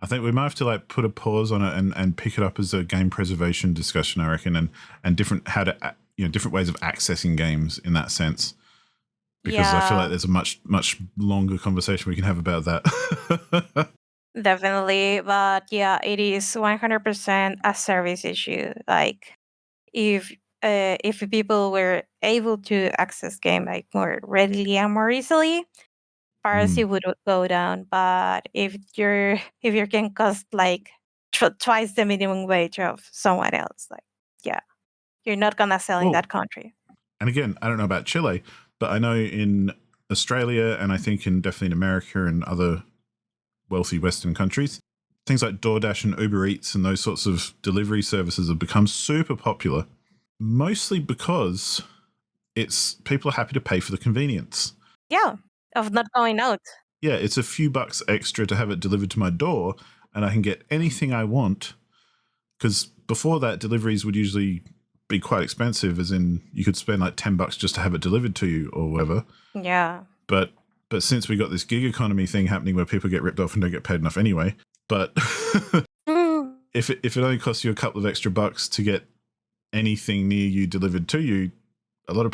I think we might have to like put a pause on it and pick it up as a game preservation discussion, I reckon, and different different ways of accessing games in that sense. Because I feel like Yeah, there's a much longer conversation we can have about that. definitely. But yeah, it is 100% a service issue. Like if if people were able to access game like more readily and more easily, Mm, piracy would go down. But if your game cost like twice the minimum wage of someone else, like yeah, you're not gonna sell in well, that country. and again, I don't know about Chile, but I know in Australia and I think definitely in America and other wealthy Western countries, things like DoorDash and Uber Eats and those sorts of delivery services have become super popular, mostly because it's people are happy to pay for the convenience. Yeah, of not going out. Yeah, it's a few bucks extra to have it delivered to my door, and I can get anything I want. Because before that, deliveries would usually be quite expensive, as in you could spend like $10 just to have it delivered to you or whatever. Yeah. But since we got this gig economy thing happening where people get ripped off and don't get paid enough anyway, but Mm. if it only costs you a couple of extra bucks to get anything near you delivered to you, a lot of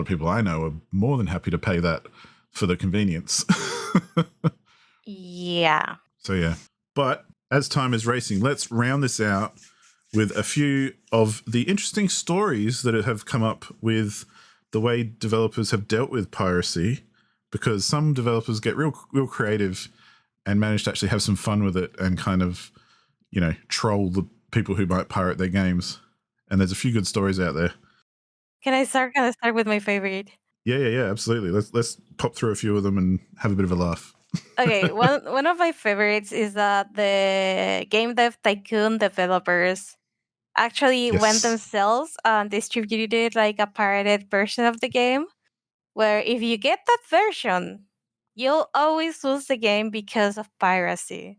people I know are more than happy to pay that for the convenience. Yeah. So yeah. But as time is racing, let's round this out with a few of the interesting stories that have come up with the way developers have dealt with piracy, because some developers get real creative and managed to actually have some fun with it and kind of, troll the people who might pirate their games. And there's a few good stories out there. Can I start? Can I start with my favorite? Yeah, absolutely. Let's pop through a few of them and have a bit of a laugh. Okay, one of my favorites is that the Game Dev Tycoon developers actually went Yes. themselves and distributed like a pirated version of the game, where if you get that version, you'll always lose the game because of piracy.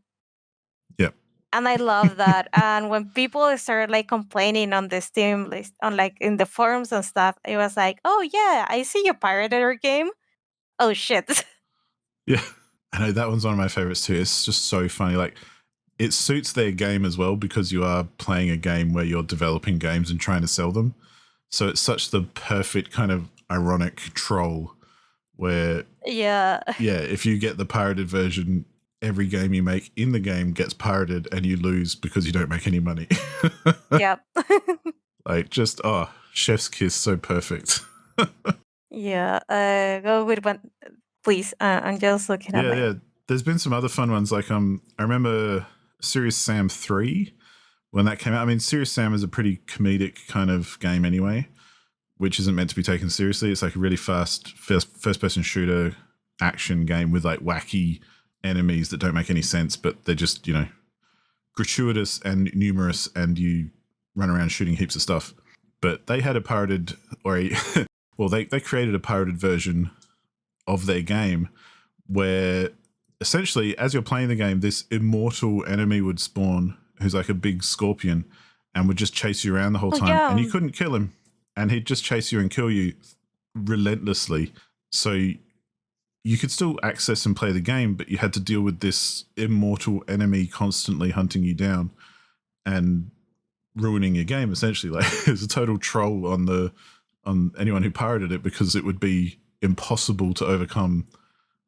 Yep. And I love that. And when people started like complaining on the Steam list, on like in the forums and stuff, it was like, oh yeah, I see you pirated our game. Oh shit. Yeah. I know that one's one of my favorites too. It's just so funny. Like, it suits their game as well because you are playing a game where you're developing games and trying to sell them. So it's such the perfect kind of ironic troll where, Yeah. yeah, if you get the pirated version, every game you make in the game gets pirated and you lose because you don't make any money. Yep. Like, just, chef's kiss, so perfect. Yeah. Go with one, please. I'm just looking at my. Yeah. There's been some other fun ones. Like, I remember Serious Sam 3 when that came out. I mean, Serious Sam is a pretty comedic kind of game anyway, which isn't meant to be taken seriously. It's like a really fast first-person shooter action game with like wacky enemies that don't make any sense, but they're just, gratuitous and numerous, and you run around shooting heaps of stuff. But they had a pirated, well, they created a pirated version of their game where essentially, as you're playing the game, this immortal enemy would spawn who's like a big scorpion and would just chase you around the whole Oh time. yeah. And you couldn't kill him. And he'd just chase you and kill you relentlessly. So you could still access and play the game, but you had to deal with this immortal enemy constantly hunting you down and ruining your game, essentially. Like, it's a total troll on anyone who pirated it because it would be impossible to overcome.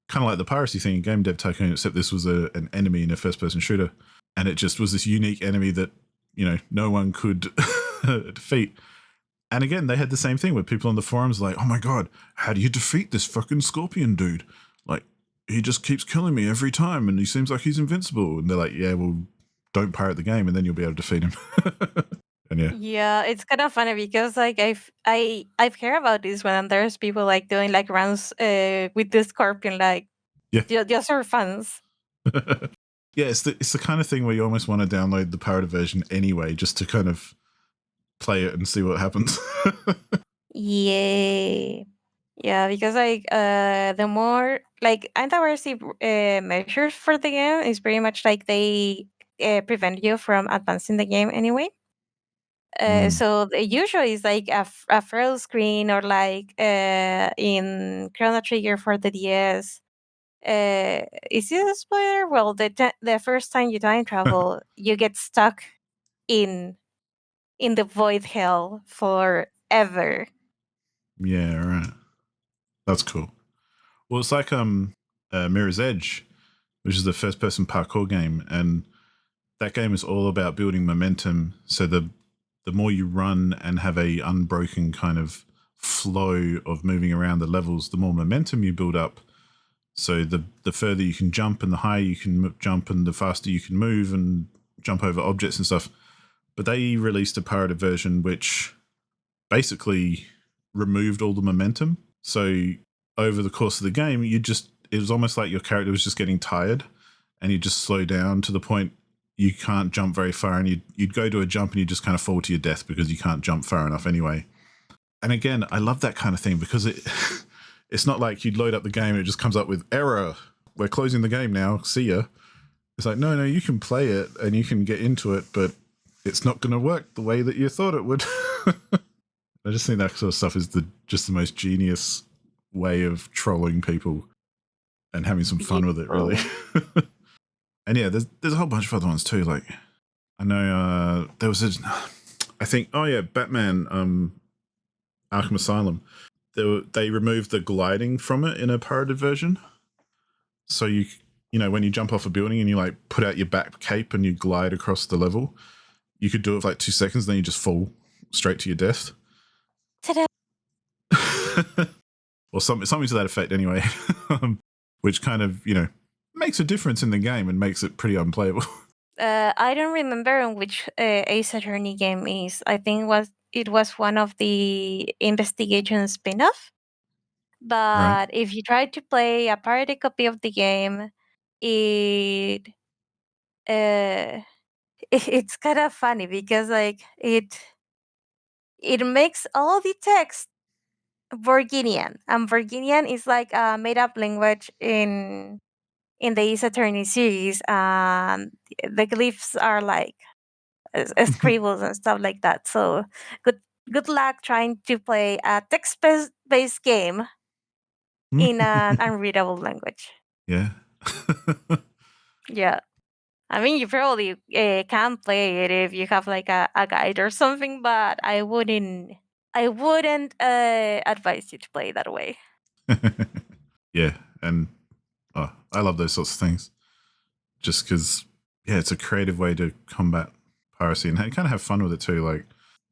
Kind of like the piracy thing in Game Dev Tycoon, except this was an enemy in a first-person shooter, and it just was this unique enemy that no one could defeat. And again, they had the same thing with people on the forums like, "Oh my god, how do you defeat this fucking scorpion dude? Like, he just keeps killing me every time, and he seems like he's invincible." And they're like, "Yeah, well, don't pirate the game, and then you'll be able to defeat him." And yeah, Yeah, it's kind of funny because like I've heard about this when there's people like doing like runs with the scorpion like yeah. just for fans. Yeah, it's the kind of thing where you almost want to download the pirated version anyway, just to kind of play it and see what happens. Yay. Yeah, because like the more like anti-piracy measures for the game is pretty much like they prevent you from advancing the game anyway. Mm, So usually it's like a full screen or like in Chrono Trigger for the DS. Is it a spoiler? Well, the first time you time travel, you get stuck in the void hell forever. yeah, right. That's cool. Well, it's like Mirror's Edge, which is the first-person parkour game, and that game is all about building momentum. So the more you run and have a unbroken kind of flow of moving around the levels, the more momentum you build up. So the further you can jump and the higher you can jump and the faster you can move and jump over objects and stuff. But they released a pirated version which basically removed all the momentum. So over the course of the game, it was almost like your character was just getting tired and you just slow down to the point you can't jump very far, and you'd go to a jump and you just kind of fall to your death because you can't jump far enough anyway. And again, I love that kind of thing because it's not like you'd load up the game and it just comes up with error. We're closing the game now. See ya. It's like, no, you can play it and you can get into it, but it's not going to work the way that you thought it would. I just think that sort of stuff is just the most genius way of trolling people and having some fun with it, really. And yeah, there's a whole bunch of other ones too. Like, I know there was I think, Batman Arkham Asylum. They removed the gliding from it in a pirated version. So when you jump off a building and you like put out your back cape and you glide across the level, you could do it for like 2 seconds, then you just fall straight to your death. Ta-da. Or something to that effect anyway. Which kind of, makes a difference in the game and makes it pretty unplayable. I don't remember on which Ace Attorney game is. I think it was one of the investigation spin-off. Right. But if you try to play a pirated copy of the game, it uh, it's kind of funny because like it makes all the text Virginian, and Virginian is like a made up language in the Ace Attorney series, and the glyphs are like scribbles and stuff like that. So good good luck trying to play a text based game in an unreadable language. Yeah. Yeah. I mean, you probably can play it if you have like a guide or something, but I wouldn't advise you to play that way. Yeah, and I love those sorts of things. Just because, yeah, it's a creative way to combat piracy and kind of have fun with it too. Like,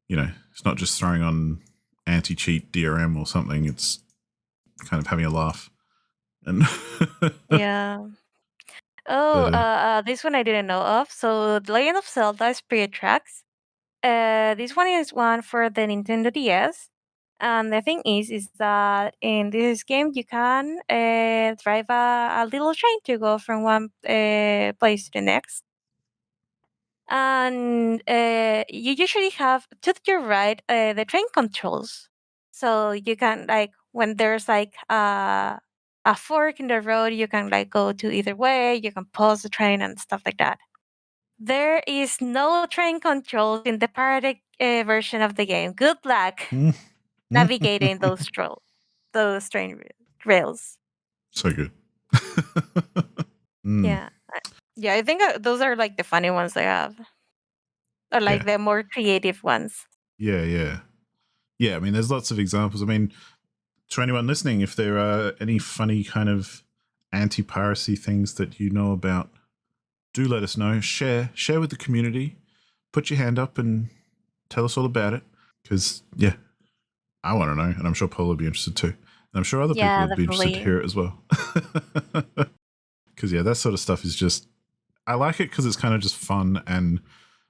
it's not just throwing on anti-cheat DRM or something. It's kind of having a laugh. And Yeah. Oh, but, this one I didn't know of. So, The Legend of Zelda Spirit Tracks. This one is one for the Nintendo DS. And the thing is that in this game you can drive a little train to go from one place to the next. And you usually have to your right the train controls, so you can like when there's like a fork in the road, you can like go to either way, you can pause the train and stuff like that. There is no train controls in the pirated version of the game. Good luck navigating those rails. so good. Mm, Yeah. Yeah, I think those are like the funny ones they have, or like yeah, the more creative ones. yeah, yeah. Yeah, I mean, there's lots of examples. I mean, to anyone listening, if there are any funny kind of anti-piracy things that you know about, do let us know. Share with the community. Put your hand up and tell us all about it. Because, yeah, I want to know. And I'm sure Paula would be interested too. And I'm sure other people Yeah, would be interested to definitely. hear it as well. Because, yeah, that sort of stuff is just, I like it because it's kind of just fun and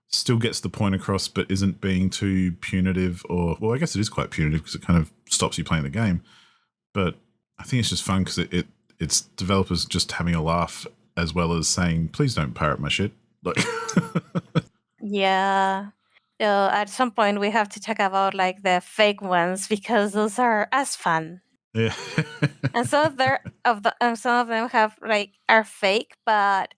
still gets the point across, but isn't being too punitive or, well, I guess it is quite punitive because it kind of stops you playing the game. But I think it's just fun because it's developers just having a laugh as well as saying, please don't pirate my shit. Like, Yeah. So at some point we have to talk about like the fake ones because those are as fun. yeah. And some of them have like are fake, but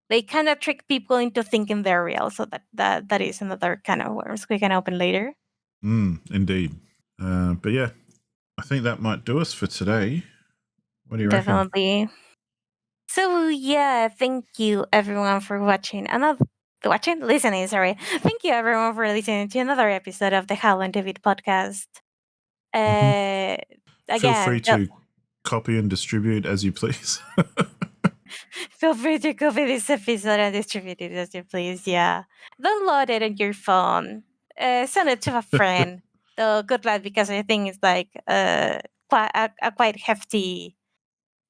they kind of trick people into thinking they're real. So that is another kind of worms we can open later. Indeed. But yeah, I think that might do us for today. What do you reckon? Definitely. So yeah, thank you everyone for listening. Sorry, thank you everyone for listening to another episode of the HLTB podcast. Hmm. Uh, Feel free again, to copy and distribute as you please. feel free to copy this episode and distribute it as you please. Yeah, download it on your phone. Send it to a friend. Though good luck because I think it's like a quite hefty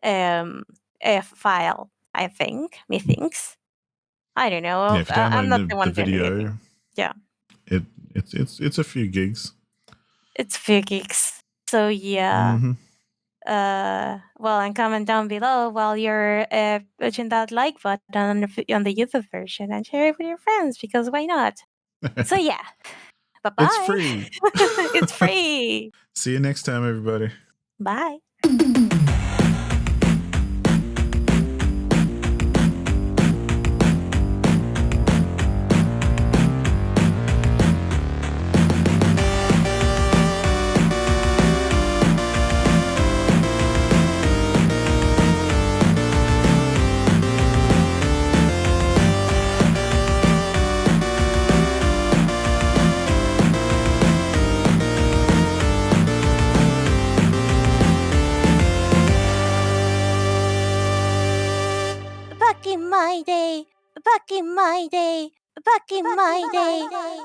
um file. I think methinks. I don't Yeah, know. if you're I'm downloading not the the one doing it. video, Yeah, it's a few gigs. it's few geeks. So yeah. Hmm. Well, and comment down below while you're pushing that like button on the YouTube version and share it with your friends because why not? So yeah, bye It's bye. free. It's free. See you next time, everybody. Bye. Back in my day, back in my day, back in my day.